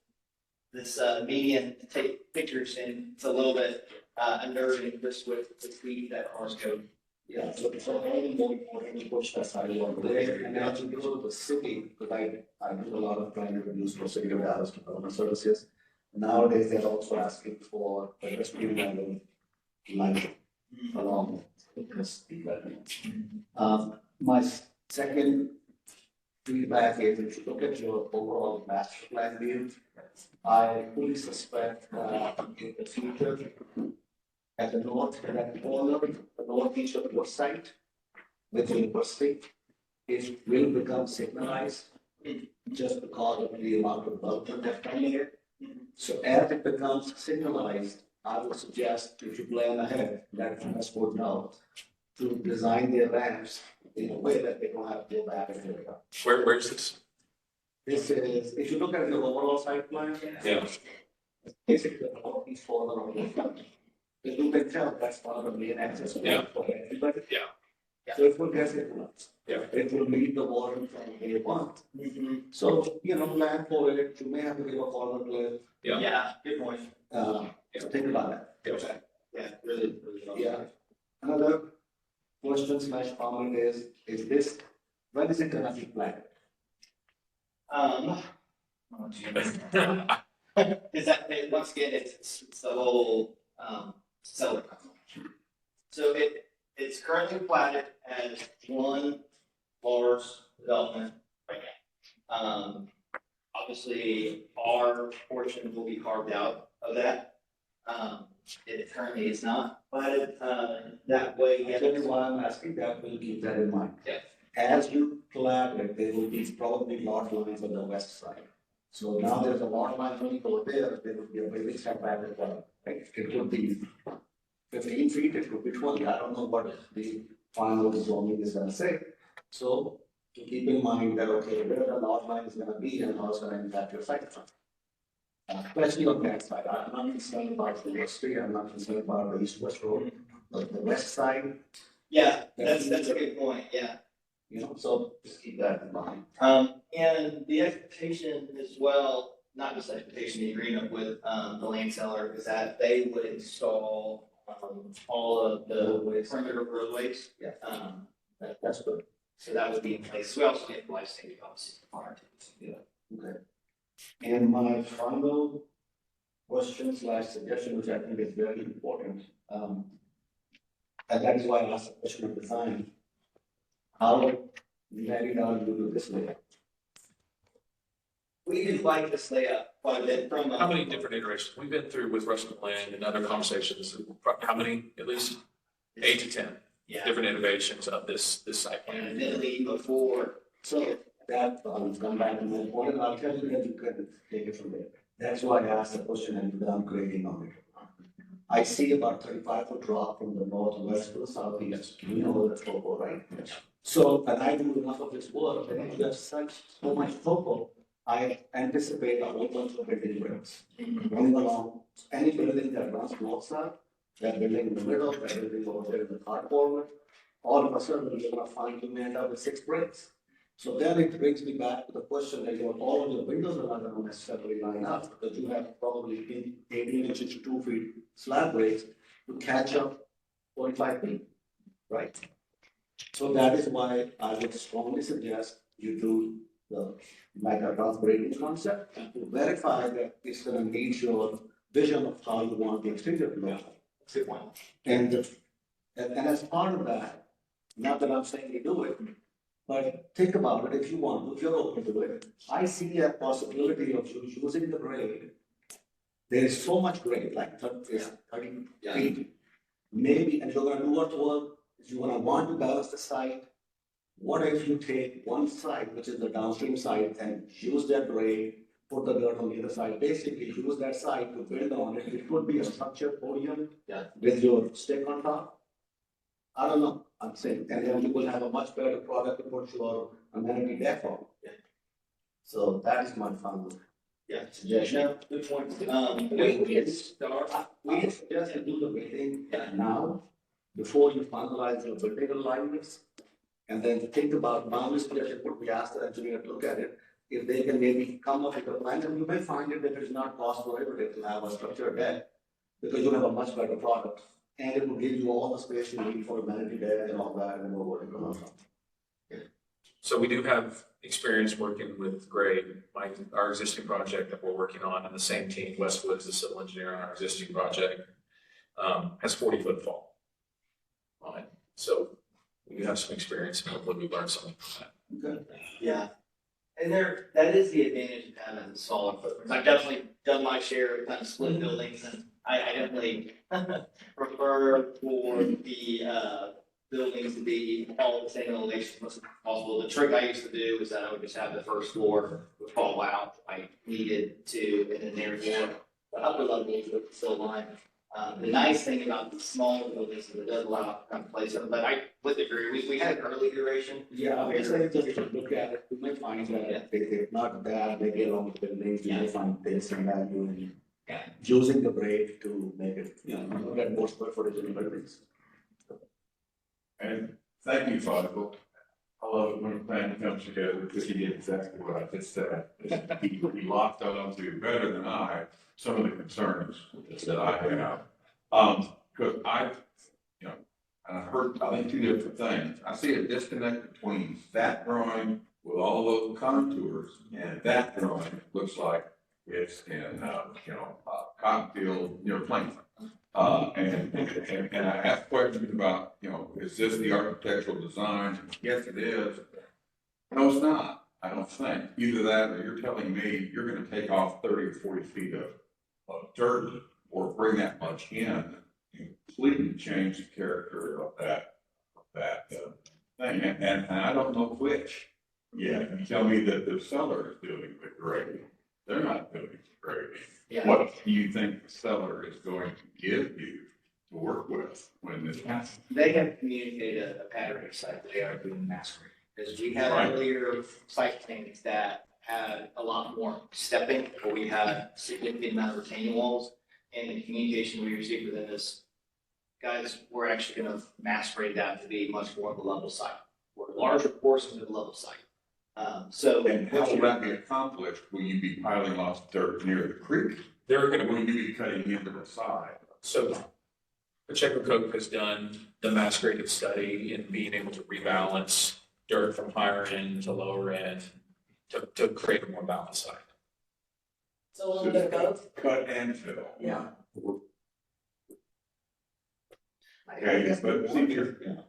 median to take pictures, and it's a little bit unnerving just with the speed that cars go. Yeah, so maybe more push that sidewalk there, and as you go to the city, because I do a lot of trying to use for city of Dallas development services. Nowadays, they're also asking for pedestrian level lighting along this development. My second feedback is if you look at your overall master plan view, I fully suspect in the future, at the north, that corner, the northeast of your site, with university, it will become signalized just because of the amount of development that's coming here. So as it becomes signalized, I would suggest if you plan ahead, that transport now to design their ramps in a way that they don't have to go back and forth. Where's this? This is, if you look at the overall site plan. Yeah. Basically, the northeast corner of the front. If you can tell, that's one of the main access points Yeah. for everybody. Yeah. So it will get signalized. Yeah. It will meet the water from day one. So, plan for it, you may have to give a corner cliff, Yeah, good point. so think about that. Yeah, really, really. well. Yeah. Another question / comment is this, when is it gonna be planned? Oh, geez. Is that, once again, it's the whole, seller. So it's currently platted as one large development right now. Obviously, our portion will be carved out of that. It currently is not platted, that way I yet. tell you why I'm asking that, we'll keep that in mind. Yeah. As you plan it, there will be probably lot lines on the west side. So now there's a lot line going over there will be a very setback as well, right? It could be 15 feet, it could be 20, I don't know what the final zoning is gonna say. So to keep in mind that, okay, where the lot line is gonna be and how it's gonna impact your site plan. Especially on that side, I'm not concerned about the west street, I'm not concerned about the east-west road, but the west side, Yeah, that's a good point, yeah. so just keep that in mind. And the expectation as well, not just expectation, the agreement with, the land seller is that they would install, all of the perimeter roadways. Yeah. That's good. So that would be in place. We also get life safety policy. Okay. And my final question / suggestion, which I think is very important, and that is why I asked the question of design. How married are you to this layout? We do like this layout quite a bit from. How many different iterations? We've been through with Russell Land and other conversations. How many, at least 8 to 10 Yeah, different innovations of this site and plan? admittedly before, So that, come back to my point, and I'll tell you that you can take it from there. That's why I asked the question and done grading on it. I see about 35-foot drop from the northwest to the southeast, the topo, right? So, and I do enough of this work, and there's so much topo, I anticipate a whole bunch of building breaks. Running along, any building that runs north side, that building in the middle, that building over there in the car forward, all of a sudden, you're gonna find you may end up with 6 breaks. So then it brings me back to the question that all of your windows are not gonna necessarily line up, because you have probably 18 inches to 2 feet slab breaks to catch up 45 feet, right? So that is why I would strongly suggest you do the micro grading concept and to verify that it's gonna meet your vision of how you want the exterior to look. And as part of that, not that I'm saying you do it, but think about it if you want, if you're open to it. I see a possibility of you using the grade. There is so much grade, like 30 feet. Maybe, and you're gonna do what work, if you're gonna want to balance the site. What if you take one side, which is the downstream side, and use that grade, put the dirt on the other side, basically use that side to build on it. It could be a structured podium with your stick on top. I don't know, I'm saying, and then you will have a much better product to put your amenity deck on. So that is my final suggestion. no, good point. We suggest to do the grading now, before you finalize your building alignments. And then think about, my suggestion would be ask the engineer to look at it, if they can maybe come up with a plan, and you may find it that it's not cost prohibitive to have a structured deck, because you have a much better product and it will give you all the space you need for amenity there and all that, and what it goes on. So we do have experience working with Greg, our existing project that we're working on, and the same team, Westwood is the civil engineer on our existing project, has 40-foot fall on it. So we do have some experience, and hopefully we learned something from that. Good. Yeah. And that is the advantage of having smaller footprints. I've definitely done my share of kind of split buildings, and I definitely prefer for the buildings to be all the same elevation as much as possible. The trick I used to do is that I would just have the first floor would fall out. I needed to, and then therefore the upper levels would still line. The nice thing about the smaller buildings is it does allow kind of place them, but I would agree, we had an early iteration. Yeah, I say just to look at it, you might find that they're not bad, they get along with the buildings, you may find this and that, you using the braid to make it, get more square footage in the buildings. And thank you, Michael. I love it when a plan comes together, because he did exactly what I just said. He locked on to better than I, some of the concerns that I have. Because and I've heard, I think, two different things. I see a disconnect between that drawing with all those contours and that drawing looks like it's in, cotton field near Plainview. And I asked questions about, is this the architectural design? Yes, it is. No, it's not. I don't think. Either that or you're telling me you're gonna take off 30 or 40 feet of dirt or bring that much in, completely change the character of that thing. And I don't know which. Yeah, you tell me that the seller is doing the grading. They're not doing the grading. Yeah. What do you think the seller is going to give you to work with when this happens? They have communicated a pattern of site that they are doing mass grading. Because we had Right. earlier site things that had a lot more stepping, or we had significant amount of retaining walls. And the communication we received within this, guys, we're actually gonna mass grade that to be much more of a level site, or larger portions of the level site. So. And how will that be accomplished? Will you be piling lots of dirt near the creek? They're Or gonna will you be cutting into the side? So Pacheco Coke has done the mass graded study in being able to rebalance dirt from higher end to lower end to create a more balanced site. So a little bit of both. Cut and fill. Yeah. Okay, but see,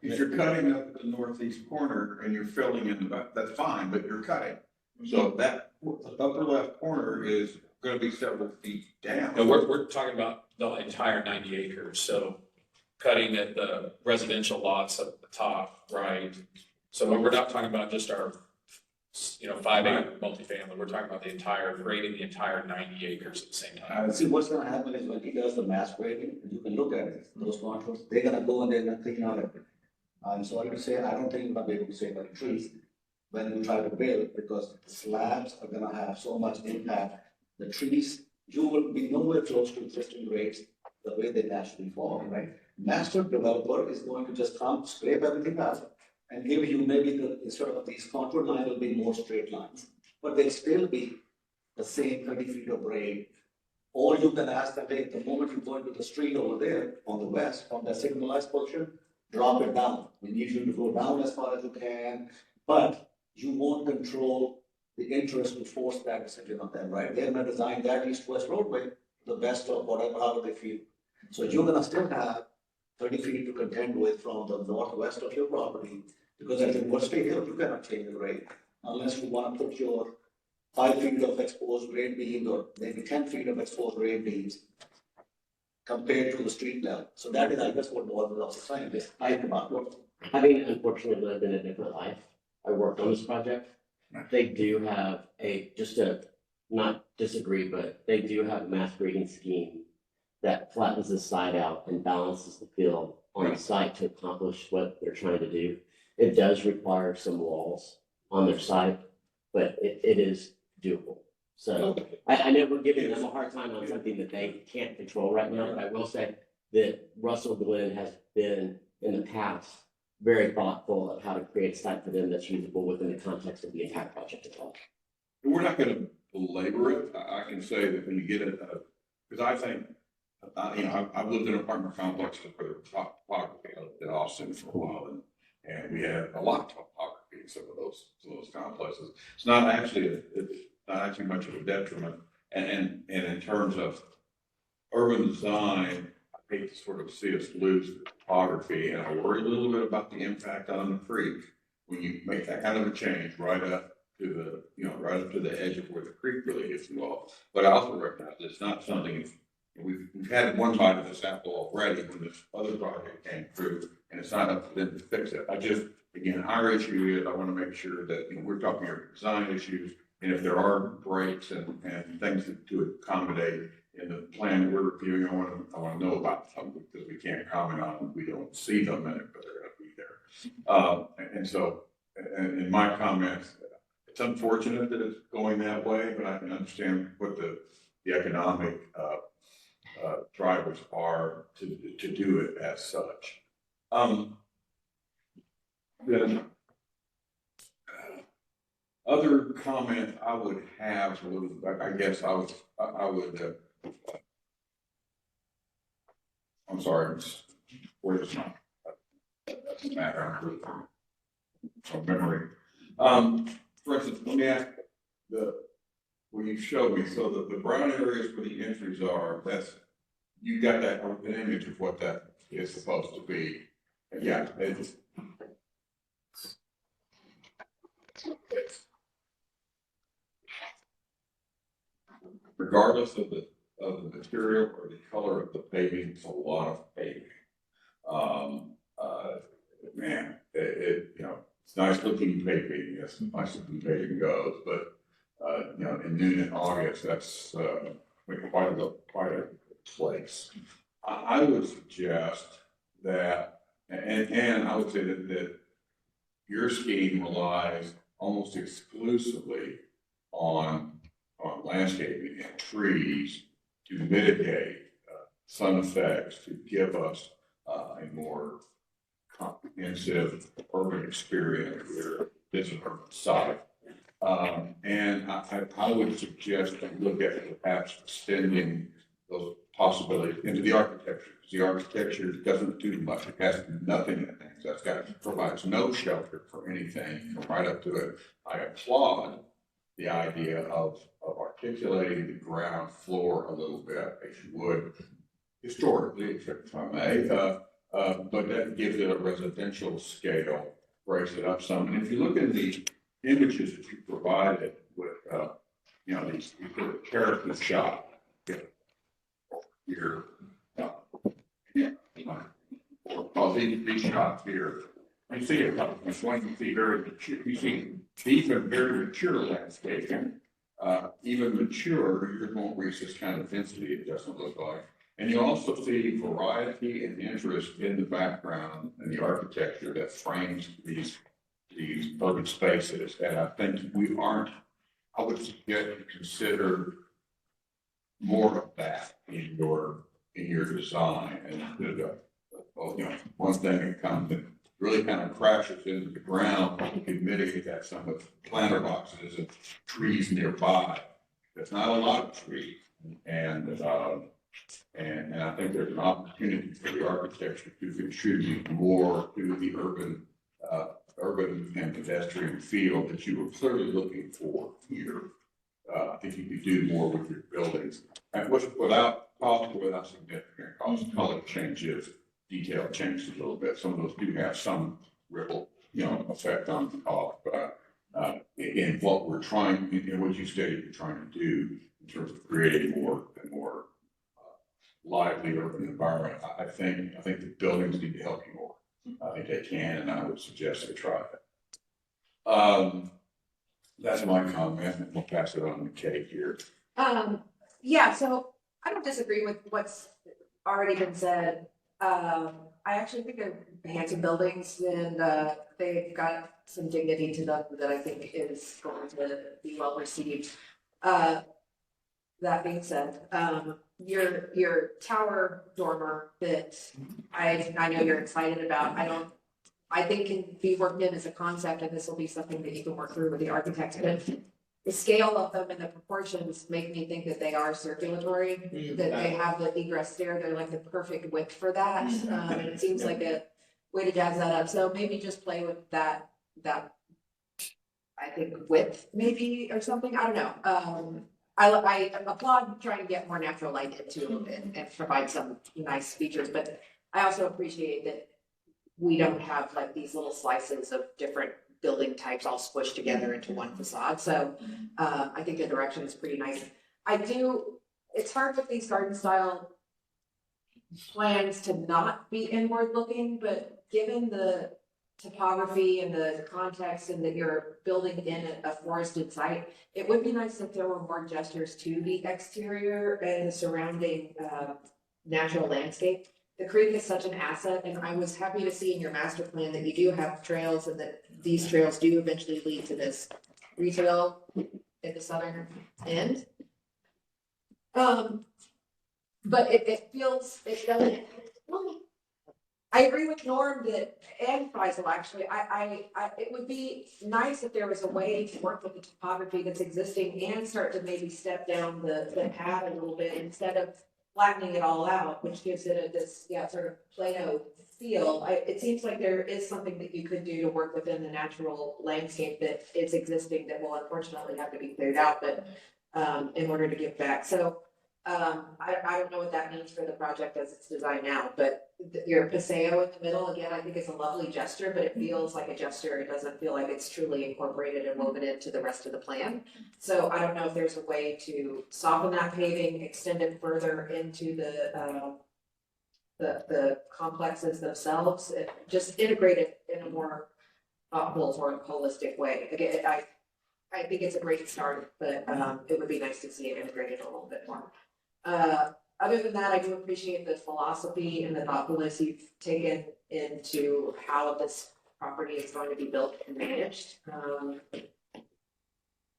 if you're cutting up at the northeast corner and you're filling in the back, that's fine, but you're cutting. So that upper left corner is gonna be several feet down. And we're talking about the entire 90 acres, so cutting at the residential lots at the top, right? So we're not talking about just our, 5-acre multifamily, we're talking about the entire, grading the entire 90 acres at the same time. See, what's gonna happen is when he does the mass grading, you can look at it, those contours, they're gonna go and they're gonna clean out everything. I'm sorry to say, I don't think you're gonna be able to save any trees when you try to build, because the slabs are gonna have so much impact. The trees, you will be nowhere close to existing grades, the way they naturally fall, right? Master developer is going to just come, scrape everything out, and give you maybe instead of these contour lines, will be more straight lines. But they'll still be the same 30 feet of grade. Or you can ask them, hey, the moment you go into the street over there on the west, on the signalized portion, drop it down. We need you to go down as far as you can, but you won't control the interest to force that decision on them, right? They're gonna design that east-west roadway to the best of whatever, however they feel. So you're gonna still have 30 feet to contend with from the northwest of your property, because at University Hill, you cannot change the grade unless you want to put your 5 feet of exposed grade beams or maybe 10 feet of exposed grade beams compared to the street level. So that is, I guess, what Bob was also saying, this height about what. Having unfortunately lived in a different life, I worked on this project. They do have just to not disagree, but they do have a mass grading scheme that flattens the side out and balances the field on the site to accomplish what they're trying to do. It does require some walls on their site, but it is doable. So I know we're giving them a hard time on something that they can't control right now, but I will say that Russell Glenn has been in the past very thoughtful of how to create a site for them that's usable within the context of the entire project as well. We're not gonna belabor it. I can say that when you get it, because I think I've lived in apartment complexes for topography. I lived in Austin for a while, and we had a lot of topography in some of those complexes. It's not actually much of a detriment. And in terms of urban design, I hate to sort of see us lose the topography, and I worry a little bit about the impact on the creek when you make that kind of a change right up to the edge of where the creek really hits the wall. But I also recognize it's not something, we've had one bite of this apple already when this other project came through, and it's not up to them to fix it. Again, our issue is I want to make sure that, we're talking here design issues, and if there are breaks and things to accommodate in the plan that we're reviewing, I want to know about them, because we can't comment on them. We don't see them, but they're going to be there. And so, in my comments, it's unfortunate that it's going that way, but I can understand what the economic drivers are to do it as such. The other comment I would have, I guess I would, I'm sorry, where's my, that's a matter of memory. For instance, let me ask when you showed me, so the brown areas where the entries are, you got that an image of what that is supposed to be. Yeah, it's regardless of the material or the color of the paving, it's a lot of paving. Man, it's nice looking paving, yes, nice looking paving goes, but in June and August, that's quite a place. I would suggest that, and I would say that your scheme relies almost exclusively on landscaping and trees to mitigate sun effects, to give us a more comprehensive urban experience where it's an urban site. And I would suggest that we look at perhaps extending those possibilities into the architecture. The architecture doesn't do much. It has nothing in it. That provides no shelter for anything right up to it. I applaud the idea of articulating the ground floor a little bit, as you would historically, if I may, but that gives it a residential scale, breaks it up some. And if you look at the images that you provided with, these character shot here, or these shots here, you see it, it's going to be very mature. You see deep and very mature landscaping. Even mature, you won't reach this kind of density, it doesn't look like. And you also see variety and interest in the background and the architecture that frames these urban spaces. And I think I would suggest you consider more of that in your design. And one thing that comes and really kind of crashes into the ground, you can mitigate that some with planter boxes and trees nearby. There's not a lot of trees, and I think there's an opportunity for the architecture to contribute more to the urban and pedestrian feel that you were clearly looking for here. I think you could do more with your buildings, and without significant cost. Color changes, detail changes a little bit. Some of those do have some ripple, effect on the cost. But in what we're trying, in what you stated you're trying to do in terms of creating more lively urban environment, I think the buildings need to help you more. I think they can, and I would suggest they try it. That's my comment, and we'll pass it on to Kate here. Yeah, so I don't disagree with what's already been said. I actually think they're handsome buildings, and they've got some dignity to them that I think is going to be well received. That being said, your tower dormer that I know you're excited about, I think can be worked in as a concept, and this will be something that you can work through with the architect. But the scale of them and the proportions make me think that they are circulatory, that they have the egress stair, they're like the perfect width for that. And it seems like a way to jazz that up, so maybe just play with that, I think width maybe or something, I don't know. I applaud trying to get more natural light into it and provide some nice features, but I also appreciate that we don't have like these little slices of different building types all squished together into one facade, so I think the direction is pretty nice. It's hard with these garden style plans to not be inward looking, but given the topography and the context and that you're building in a forested site, it would be nice if there were more gestures to the exterior and the surrounding natural landscape. The creek is such an asset, and I was happy to see in your master plan that you do have trails and that these trails do eventually lead to this retail at the southern end. But it doesn't. I agree with Norm and Faisal actually, it would be nice if there was a way to work with the topography that's existing and start to maybe step down the path a little bit instead of flattening it all out, which gives it this sort of Plano feel. It seems like there is something that you could do to work within the natural landscape that is existing that will unfortunately have to be cleared out, but in order to give back. So I don't know what that means for the project as it's designed now, but your paseo in the middle, again, I think is a lovely gesture, but it feels like a gesture. It doesn't feel like it's truly incorporated and woven into the rest of the plan. So I don't know if there's a way to soften that paving, extend it further into the complexes themselves, just integrate it in a more thoughtful, more holistic way. Again, I think it's a great start, but it would be nice to see it integrated a little bit more. Other than that, I do appreciate the philosophy and the thoughtfulness you've taken into how this property is going to be built and managed.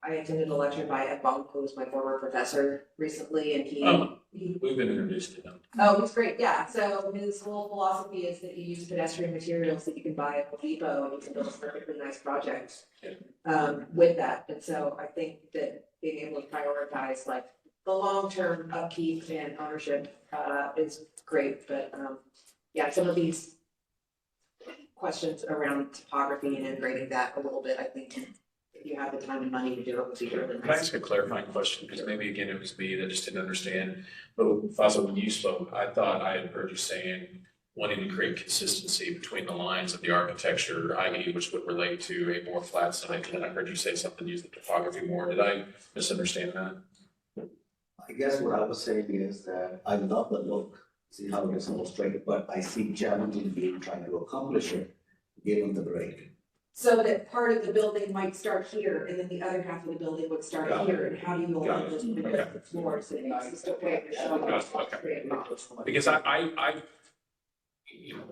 I attended a lecture by Ed Bunk, who was my former professor recently, and We've been introduced to them. Oh, it's great, yeah, so his whole philosophy is that you use pedestrian materials that you can buy at Home Depot, and you can build a perfectly nice project with that, and so I think that being able to prioritize like the long-term upkeep and ownership is great, but some of these questions around topography and integrating that a little bit, I think if you have the time and money to do it, would be really Can I nice. ask a clarifying question? Because maybe again, it was me that just didn't understand. But Faisal, when you spoke, I thought I had heard you saying wanting to create consistency between the lines of the architecture, i.e. which would relate to a more flat site. And I heard you say something, use the topography more. Did I misunderstand that? I guess what I was saying is that I love the look, see how it is illustrated, but I see challenge in being trying to accomplish it, given the grade. So that part of the building might start here, and then the other half of the building would start Got it. here, and how do you Got align it. those Okay. floors and consistent way of showing Got it. Okay. Because I, you know,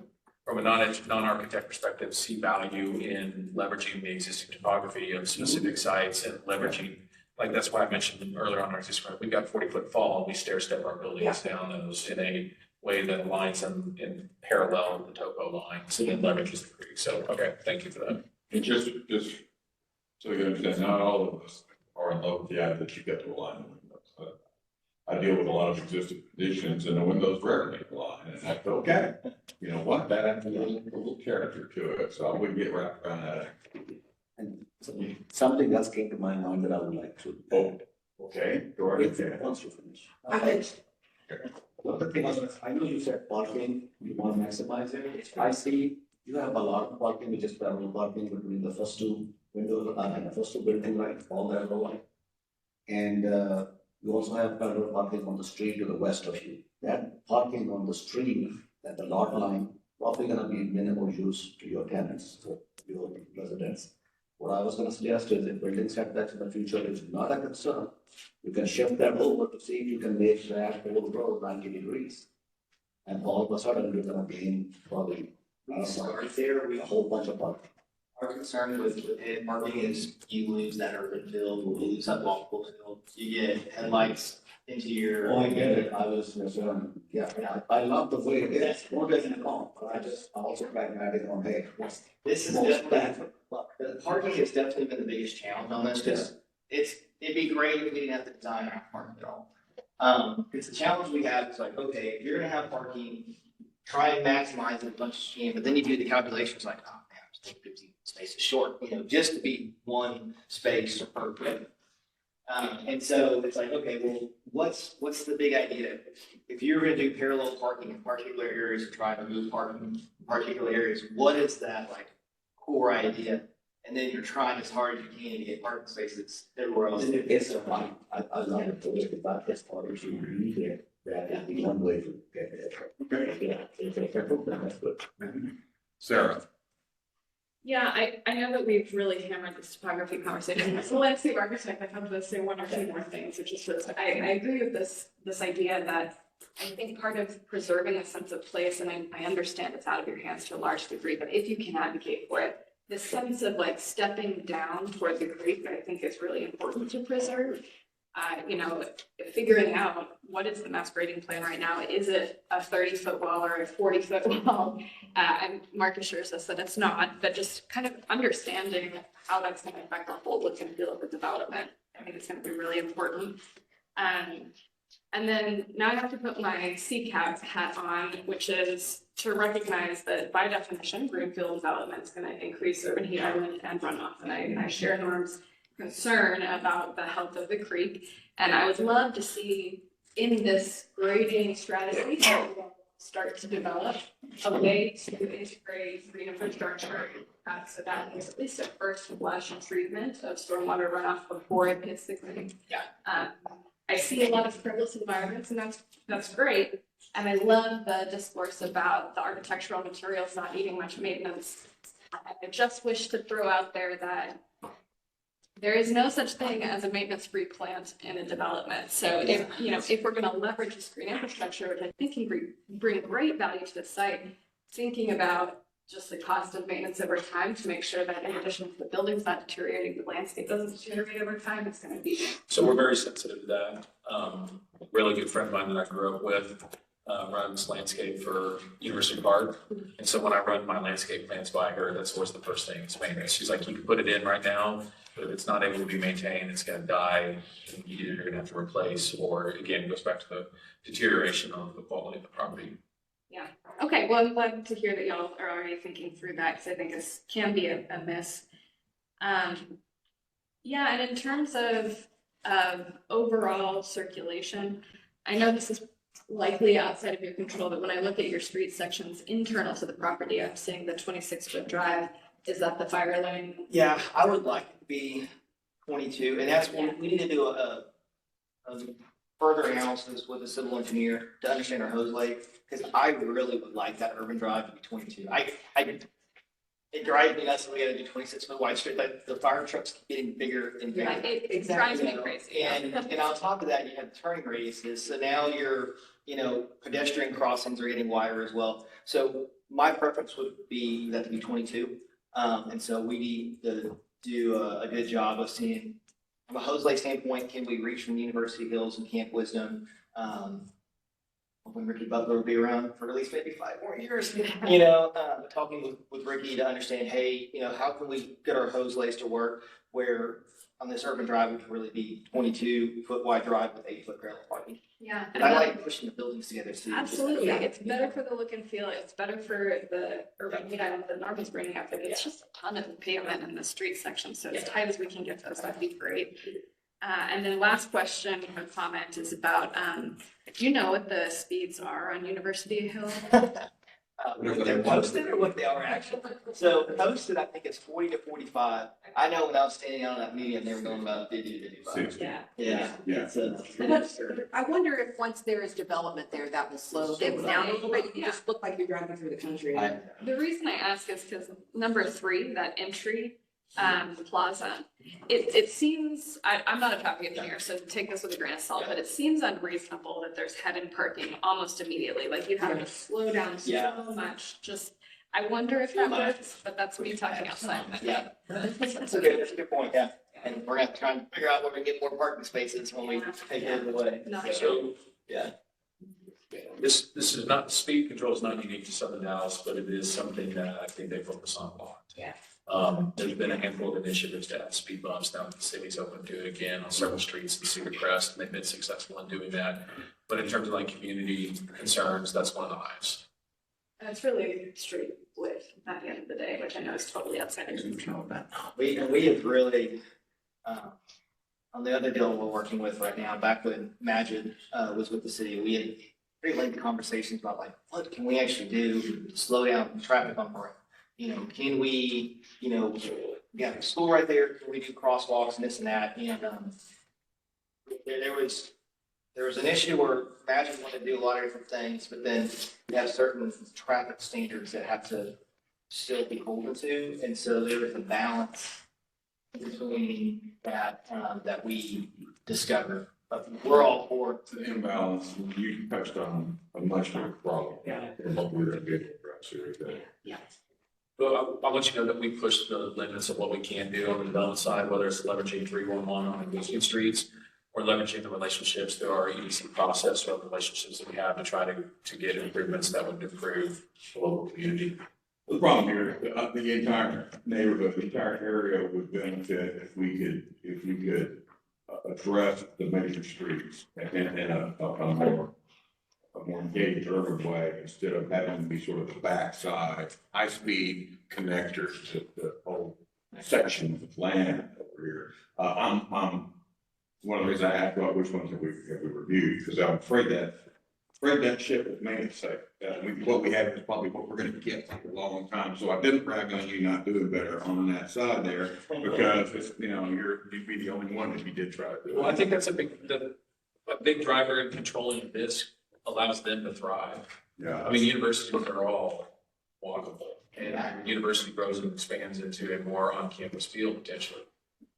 from a non-architect perspective, see value in leveraging the existing topography of specific sites and leveraging, like that's why I mentioned earlier on our existing, we've got 40-foot fall, we stair step our buildings down those in a way that aligns them in parallel with the topo line, so that leverages the creek. So, okay, thank you for that. And just so you understand, not all of us are in love with the idea that you get to align the windows. I deal with a lot of existing conditions and the windows rarely align, and that's okay. You know what, that adds a little character to it, so I wouldn't get wrapped around that. And something else came to my mind that I would like to. Oh, okay, go right ahead. Once you finish. I finished. Well, the thing is, I know you said parking, you want to maximize it. I see you have a lot of parking, which is parallel parking between the first two windows, and the first two building, right, all that row line. And you also have parallel parking on the street to the west of you. That parking on the street, at the lot line, probably gonna be minimal use to your tenants, for your residents. What I was gonna suggest is if building setbacks in the future is not a concern, you can shift that over to see if you can make that whole road 90 degrees. And all of a sudden, you're gonna gain probably a whole bunch of parking. Our concern with parking is you lose that urban feel, you lose that walkable feel. You get headlights into your. Oh, I get it, I was concerned, I love the way it is, more than wrong, but I just also pragmatic on, hey, what's This is most definitely, bad? the parking has definitely been the biggest challenge on this, because it'd be great if we didn't have to design our parking at all. Because the challenge we have is like, okay, if you're gonna have parking, try and maximize it as much as you can, but then you do the calculations like, oh man, I'm still 50 spaces short, just to be one space per foot. And so it's like, okay, well, what's the big idea? If you're gonna do parallel parking in particular areas and try to move parking in particular areas, what is that like core idea? And then you're trying as hard as you can to get parking spaces everywhere else. It's a fun. I love it, but about this part, you should really get that is the one way to get there. Sarah? Yeah, I know that we've really hammered this topography conversation. As a landscape architect, I have to say one or two more things, which is this. I agree with this idea that I think part of preserving a sense of place, and I understand it's out of your hands to a large degree, but if you can advocate for it, this sense of like stepping down toward the creek, I think is really important to preserve. Figuring out what is the mass grading plan right now. Is it a 30-foot wall or a 40-foot wall? And Mark assures us that it's not, but just kind of understanding how that's going to affect the whole look and feel of the development. I think it's going to be really important. And then now I have to put my CCAP hat on, which is to recognize that by definition, greenfield development is going to increase urban heat island and runoff. And I share Norm's concern about the health of the creek. And I would love to see in this grading strategy start to develop a way to integrate green infrastructure so that is at least a first flush treatment of stormwater runoff before it hits the creek. Yeah. I see a lot of frivolous environments, and that's great. And I love the discourse about the architectural materials not needing much maintenance. I just wish to throw out there that there is no such thing as a maintenance-free plant in a development. So if we're going to leverage this green infrastructure, which I think can bring great value to the site, thinking about just the cost of maintenance over time to make sure that in addition to the buildings not deteriorating, the landscape doesn't deteriorate over time, it's going to be. So we're very sensitive to that. Really good friend of mine that I grew up with runs landscape for University Park. And so when I run my landscape plans by her, that's always the first thing is maintenance. She's like, you can put it in right now, but if it's not able to be maintained, it's going to die. And either you're going to have to replace, or again, it goes back to the deterioration of the quality of the property. Yeah. Okay. Well, I'm glad to hear that y'all are already thinking through that because I think this can be a miss. Yeah, and in terms of overall circulation, I know this is likely outside of your control, but when I look at your street sections internal to the property, I'm seeing the 26-foot drive. Is that the fire lane? Yeah, I would like it to be 22, and that's when we need to do a further analysis with a civil engineer to understand our hose lake, because I really would like that urban drive to be 22. It drives me nuts that we gotta do 26-foot wide street, like the fire trucks keep getting bigger and bigger. Yeah, it drives me crazy. And on top of that, you have turning radiuses, so now your, pedestrian crossings are getting wider as well. So my preference would be that to be 22. And so we need to do a good job of seeing, from a hose lake standpoint, can we reach from University Hills and Camp Wisdom? When Ricky Butler will be around for at least maybe 5 more years, talking with Ricky to understand, hey, how can we get our hose lays to work where on this urban drive, it can really be 22-foot wide drive with 8-foot parallel parking. Yeah. And I like pushing the buildings together too. Absolutely. It's better for the look and feel. It's better for the urban heat island that Norm is bringing up. It's just a ton of pavement in the street section. So as tight as we can get those, that'd be great. And then last question or comment is about, do you know what the speeds are on University Hill? They're posted or what they are actually. So posted, I think it's 40 to 45. I know when I was standing out on that median, they were going about 50 to 55. Yeah. Yeah. I wonder if once there is development there, that will slow things down a little bit. You just look like you're driving through the country. The reason I ask is because number 3, that entry plaza, it seems, I'm not a traffic engineer, so take this with a grain of salt, but it seems unreasonable that there's head-in parking almost immediately. Like you have to slow down so much. Just, I wonder if that works, but that's me talking outside. Yeah, that's a good point. Yeah, and we're gonna try and figure out where we get more parking spaces when we take it away. So, yeah. This is not, speed control is not unique to Southern Dallas, but it is something that I think they focus on a lot. Yeah. There's been a handful of initiatives to add speed bumps now that the city's open to it again on several streets in Cedar Crest, and they've been successful in doing that. But in terms of like community concerns, that's one of the highest. And it's really street width at the end of the day, which I know is totally outside of control, but. We have really, on the other deal we're working with right now, back when Majid, was with the city, we had pretty lengthy conversations about like, what can we actually do to slow down traffic on Monroe? You know, can we, you know, we got a school right there, can we do crosswalks and this and that? And, there was an issue where Majid wanted to do a lot of different things, but then you have certain traffic standards that have to still be beholden to, and so there is a balance between that, that we discover. But we're all for The imbalance, you touched on a much bigger problem. Yeah. And what we're gonna be able to address here today. Well, I want you to know that we push the limits of what we can do on the development side, whether it's leveraging 311 on existing streets or leveraging the relationships through our EDC process or the relationships that we have to try to get improvements that would improve the local community. The problem here, the entire neighborhood, the entire area would benefit if we could address the major streets in a more engaged urban way instead of having to be sort of the backside, high-speed connectors to the whole section of land over here. One of the reasons I asked about which ones have we reviewed, because I'm afraid that ship is made it safe. What we have is probably what we're gonna get for a long time. So I didn't brag on you not doing better on that side there, because it's, you know, you'd be the only one if you did try to do it. Well, I think that's a big driver in controlling this allows them to thrive. Yeah. I mean, universities are all walkable, and university grows and expands into a more on-campus feel potentially.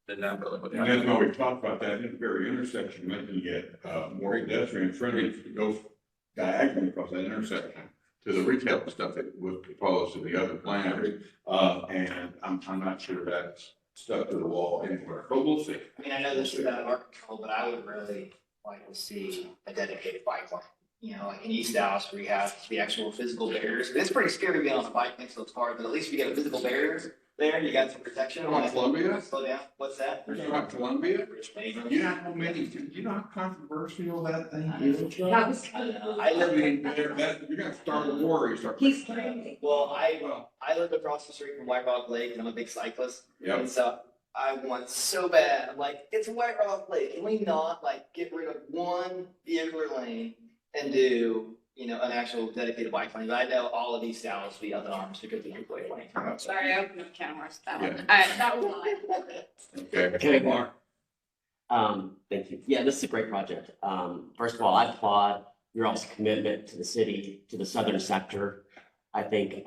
Then that really would And happen. that's why we talked about that in the very intersection, making it, more pedestrian friendly, if you go diagonally across that intersection to the retail stuff that was proposed to the other planners. And I'm not sure that's stuck to the wall anywhere, but we'll see. I mean, I know this is out of our control, but I would really like to see a dedicated bike lane. You know, like in East Dallas, where you have the actual physical barriers. It's pretty scary being on a bike next to those cars, but at least you get a physical barriers there. You got some protection. On Columbia? Slow down. What's that? You're talking about Columbia? You know how many, you know how controversial that thing is? I I live, mean, you're gonna start a war, you start. He's crazy. well, I live across the street from White Rock Lake, and I'm a big cyclist. Yep. And so I want so bad. I'm like, it's White Rock Lake. Can we not like get rid of one vehicular lane and do, you know, an actual dedicated bike lane? But I know all of East Dallas will be up in arms because of the bike lane. Sorry, I opened up a can of worms, that Yeah. one. That was mine. Okay. Okay, Mark. Thank you. Yeah, this is a great project. First of all, I applaud your all's commitment to the city, to the southern sector. I think,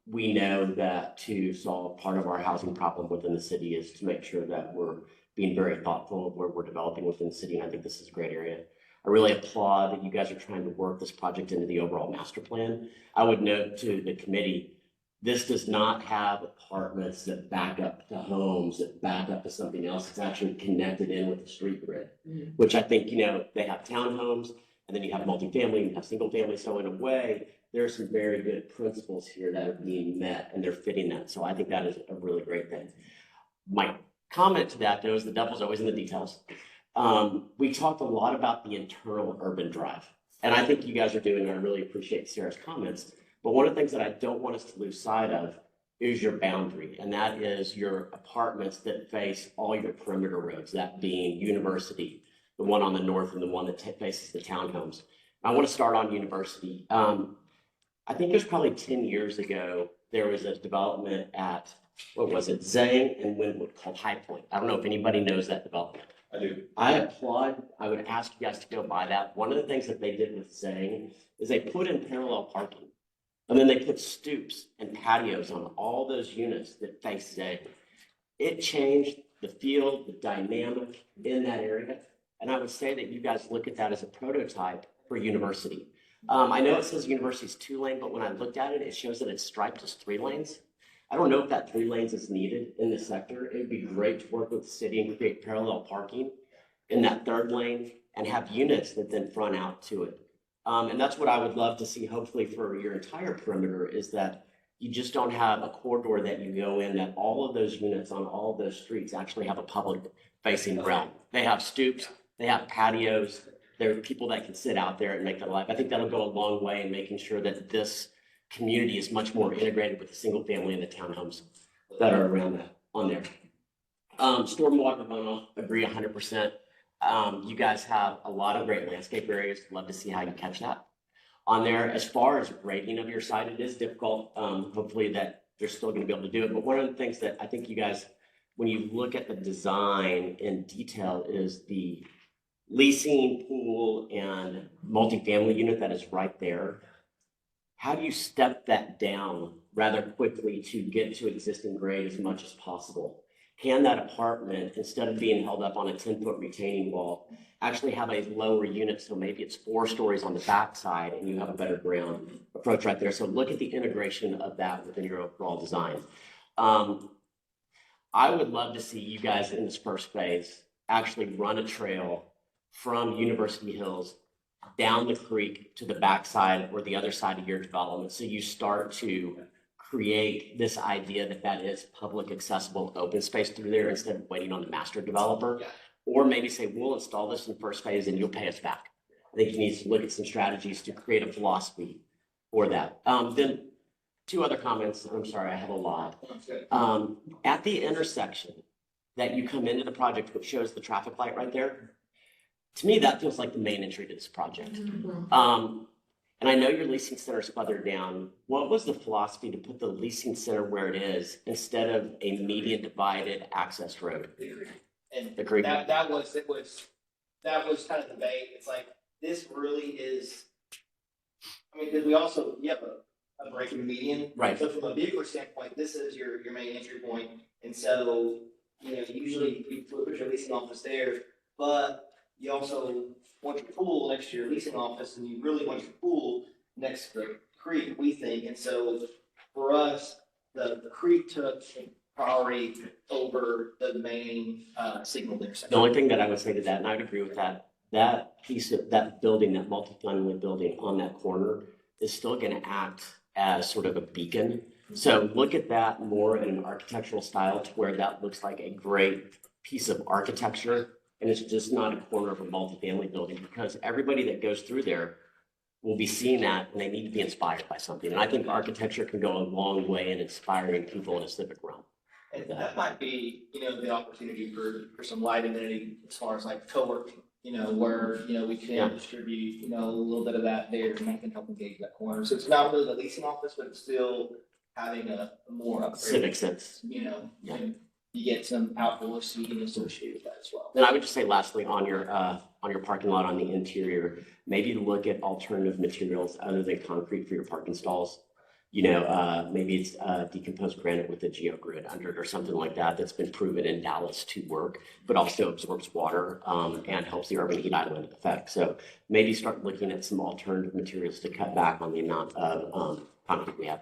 we know that to solve part of our housing problem within the city is to make sure that we're being very thoughtful of where we're developing within the city. And I think this is a great area. I really applaud that you guys are trying to work this project into the overall master plan. I would note to the committee, this does not have apartments that back up to homes, that back up to something else. It's actually connected in with the street grid, which I think, you know, they have townhomes and then you have multifamily, you have single family. So in a way, there are some very good principles here that are being met and they're fitting that. So I think that is a really great thing. My comment to that though is the devil's always in the details. We talked a lot about the internal urban drive. And I think you guys are doing, I really appreciate Sarah's comments. But one of the things that I don't want us to lose sight of is your boundary. And that is your apartments that face all your perimeter roads, that being University, the one on the north and the one that faces the townhomes. I want to start on University. I think it was probably 10 years ago, there was a development at, what was it, Zhang and Wynwood called High Point. I don't know if anybody knows that development. I do. I applaud, I would ask you guys to go by that. One of the things that they did with Zhang is they put in parallel parking. And then they put stoops and patios on all those units that face Zhang. It changed the feel, the dynamic in that area. And I would say that you guys look at that as a prototype for University. I know it says University's 2-lane, but when I looked at it, it shows that it's striped as 3 lanes. I don't know if that 3 lanes is needed in this sector. It would be great to work with the city and create parallel parking in that 3rd lane and have units that then front out to it. And that's what I would love to see, hopefully for your entire perimeter, is that you just don't have a corridor that you go in that all of those units on all of those streets actually have a public facing realm. They have stoops, they have patios, there are people that can sit out there and make their life. I think that'll go a long way in making sure that this community is much more integrated with the single family and the townhomes that are around that on there. Stormwater runoff, agree 100%. You guys have a lot of great landscape areas. Love to see how you catch that on there. As far as grading of your site, it is difficult. Hopefully that they're still going to be able to do it. But one of the things that I think you guys, when you look at the design in detail, is the leasing pool and multifamily unit that is right there. How do you step that down rather quickly to get to existing grade as much as possible? Can that apartment, instead of being held up on a 10-foot retaining wall, actually have a lower unit? So maybe it's 4 stories on the backside and you have a better ground approach right there. So look at the integration of that within your overall design. I would love to see you guys in this first phase actually run a trail from University Hills down the creek to the backside or the other side of your development. So you start to create this idea that that is public accessible open space through there instead of waiting on the master developer. Yeah. Or maybe say, we'll install this in first phase and you'll pay us back. I think you need to look at some strategies to create a philosophy for that. Then 2 other comments. I'm sorry, I have a lot. At the intersection that you come into the project, which shows the traffic light right there, to me, that feels like the main entry to this project. And I know your leasing center is further down. What was the philosophy to put the leasing center where it is instead of a median divided access road? And Agreed. that was kind of the debate. It's like, this really is, I mean, because you have a break in the median. Right. So from a vehicular standpoint, this is your main entry point. And so, usually you put your leasing office there, but you also want your pool next to your leasing office, and you really want your pool next to the creek, we think. And so for us, the creek took priority over the main signal there. The only thing that I would say to that, and I would agree with that piece of that building, that multifamily building on that corner is still going to act as sort of a beacon. So look at that more in an architectural style to where that looks like a great piece of architecture. And it's just not a corner of a multifamily building, because everybody that goes through there will be seeing that and they need to be inspired by something. And I think architecture can go a long way in inspiring people in a civic realm. And that might be, the opportunity for some light amenity as far as like co-working, where, we can distribute, a little bit of that there, and that can help engage that corner. So it's not really the leasing office, but it's still having a more upgraded, Civic sense. And you get some outdoor seating associated with that as well. And I would just say lastly, on your parking lot on the interior, maybe look at alternative materials other than concrete for your parking stalls. Maybe it's decomposed granite with a geogrid under it or something like that that's been proven in Dallas to work, but also absorbs water and helps the urban heat island effect. So maybe start looking at some alternative materials to cut back on the amount of concrete we have.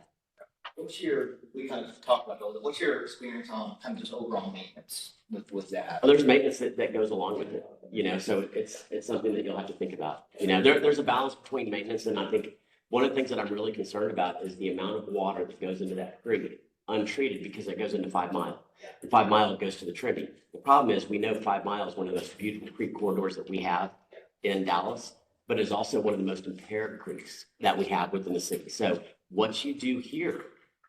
We kind of talked about it a little bit. What's your experience on kind of just overall maintenance with that? There's maintenance that goes along with it, so it's something that you'll have to think about. There's a balance between maintenance, and I think one of the things that I'm really concerned about is the amount of water that goes into that creek untreated, because it goes into 5 Mile. And 5 Mile goes to the Trinity. The problem is we know 5 Mile is one of the most beautiful creek corridors that we have in Dallas, but is also one of the most impaired creeks that we have within the city. So what you do here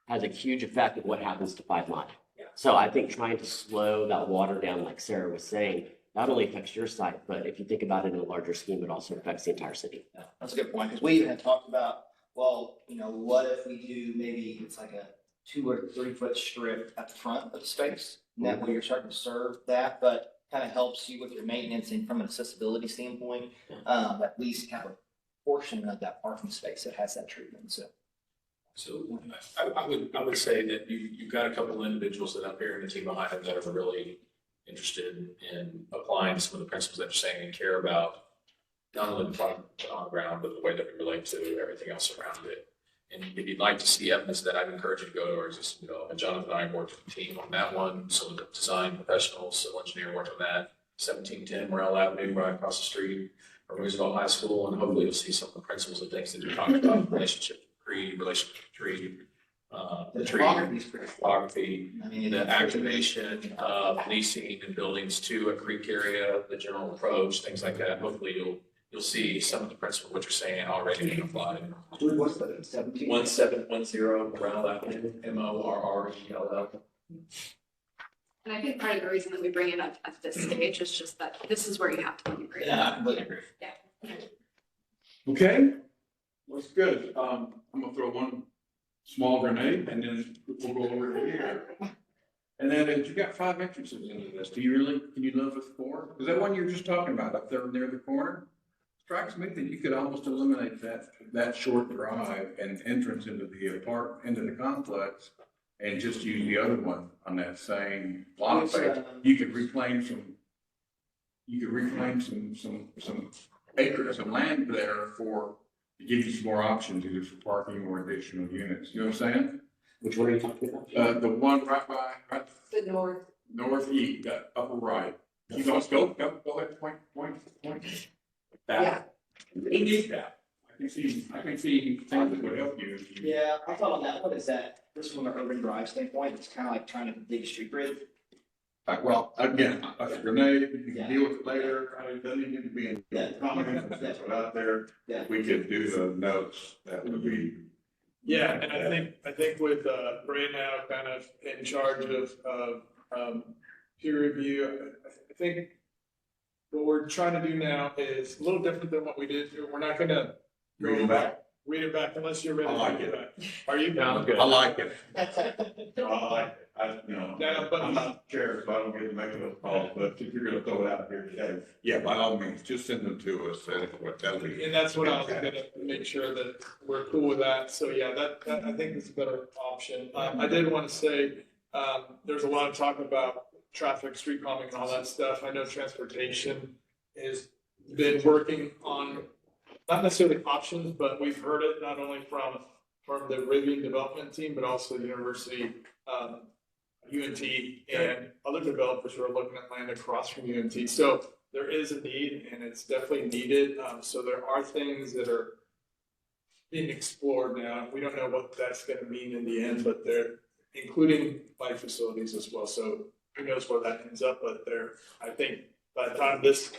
has a huge effect of what happens to 5 Mile. So I think trying to slow that water down, like Sarah was saying, not only affects your site, but if you think about it in a larger scheme, it also affects the entire city. Yeah, that's a good point, because we even had talked about, what if we do maybe it's like a 2 or 3 foot strip at the front of the space, and that way you're starting to serve that, but kind of helps you with your maintenance and from an accessibility standpoint, at least have a portion of that parking space that has that treatment. So I would say that you've got a couple of individuals that up here in the team behind them that are really interested in applying some of the principles that you're saying and care about not only the product on the ground, but the way that we relate to everything else around it. And if you'd like to see evidence of that, I'd encourage you to go to our existing development. Jonathan and I worked with the team on that one. Some of the design professionals, civil engineer worked on that. 1710 Morrell Avenue, right across the street from Roosevelt High School. And hopefully you'll see some of the principles and things that you're talking about, relationship to tree, The tree topography's pretty cool. topography, I mean, the it's- activation of leasing and buildings to a creek area, the general approach, things like that. Hopefully you'll see some of the principles of what you're saying already being applied. What's the 17? 1710 Morrell Avenue, MORRELL. And I think part of the reason that we bring it up at this stage is just that this is where you have to integrate. Yeah, I completely agree. Okay, looks good. I'm gonna throw one small grenade and then we'll go over here. And then you got 5 entrances into this. Do you really, can you live with 4? Is that one you were just talking about up there near the corner? Strikes me that you could almost eliminate that short drive and entrance into the complex and just use the other one on that same lot space. You could reclaim some acres, some land there to give you some more options, either for parking or additional units. You know what I'm saying? Which one are you talking about? The one right The northeast, upper right. You go ahead, point. That. Yeah. You need that. I can see things that would help you. Yeah, I thought on that one is that this from an urban drive standpoint, it's kind of like trying to dig a street bridge. Well, again, a grenade, you Yeah. can deal with it later. I mean, it doesn't need to be in Yeah. comments, that's what out there. Yeah. We could do the notes, that would be. Yeah, and I think with, Ray now kind of in charge of, peer review, I think what we're trying to do now is a little different than what we did. We're not gonna Read it back. read it back unless you're ready I like to read it. it back. Are you? Sounds good. I like it. Yeah, I like it. Yeah, but- I'm not chair, so I don't get to make those calls, but if you're gonna throw it out here today, yeah, by all means, just send them to us, and that'll be. And that's what I was gonna make sure that we're cool with that. So yeah, that I think is a better option. I did want to say, there's a lot of talk about traffic, street calming and all that stuff. I know transportation has been working on, not necessarily options, but we've heard it not only from the Rivian development team, but also the university, UNT and other developers who are looking at land across from UNT. So there is a need and it's definitely needed. So there are things that are being explored now. We don't know what that's gonna mean in the end, but they're including light facilities as well. So who knows where that ends up, but I think by the time this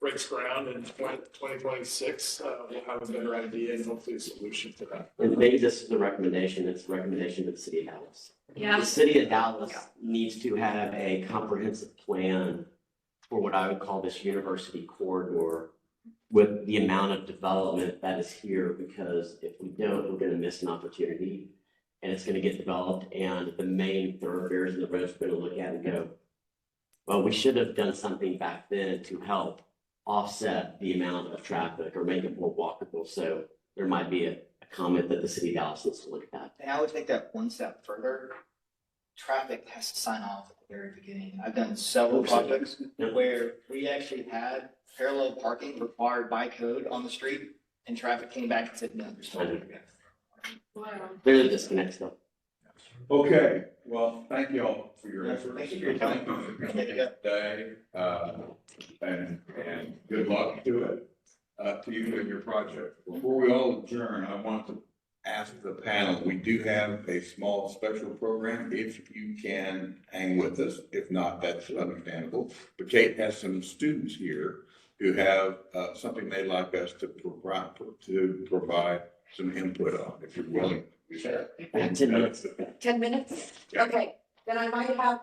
breaks ground in 2026, we'll have a better idea and hopefully a solution to that. And maybe this is the recommendation, it's a recommendation to the city of Dallas. Yeah. The city of Dallas needs to have a comprehensive plan for what I would call this university corridor with the amount of development that is here, because if we don't, we're gonna miss an opportunity and it's gonna get developed and the main thoroughfares and the roads are gonna look at and go, well, we should have done something back then to help offset the amount of traffic or make it more walkable. So there might be a comment that the city of Dallas needs to look at that. and I would take that one step further. Traffic has to sign off at the very beginning. I've done several projects where we actually had parallel parking required by code on the street and traffic came back and said, no, there's no. Wow. There's a disconnect still. Okay, well, thank you all for your Yeah, efforts. thank you for your time. Thank you for coming today, and good luck to it, to you and your project. Before we all adjourn, I want to ask the panel, we do have a small special program, if you can hang with us. If not, that's understandable. But Kate has some students here who have, something they'd like us to provide some input on, if you're willing. to share. 10 minutes. 10 minutes? Yeah. Okay, then I might have,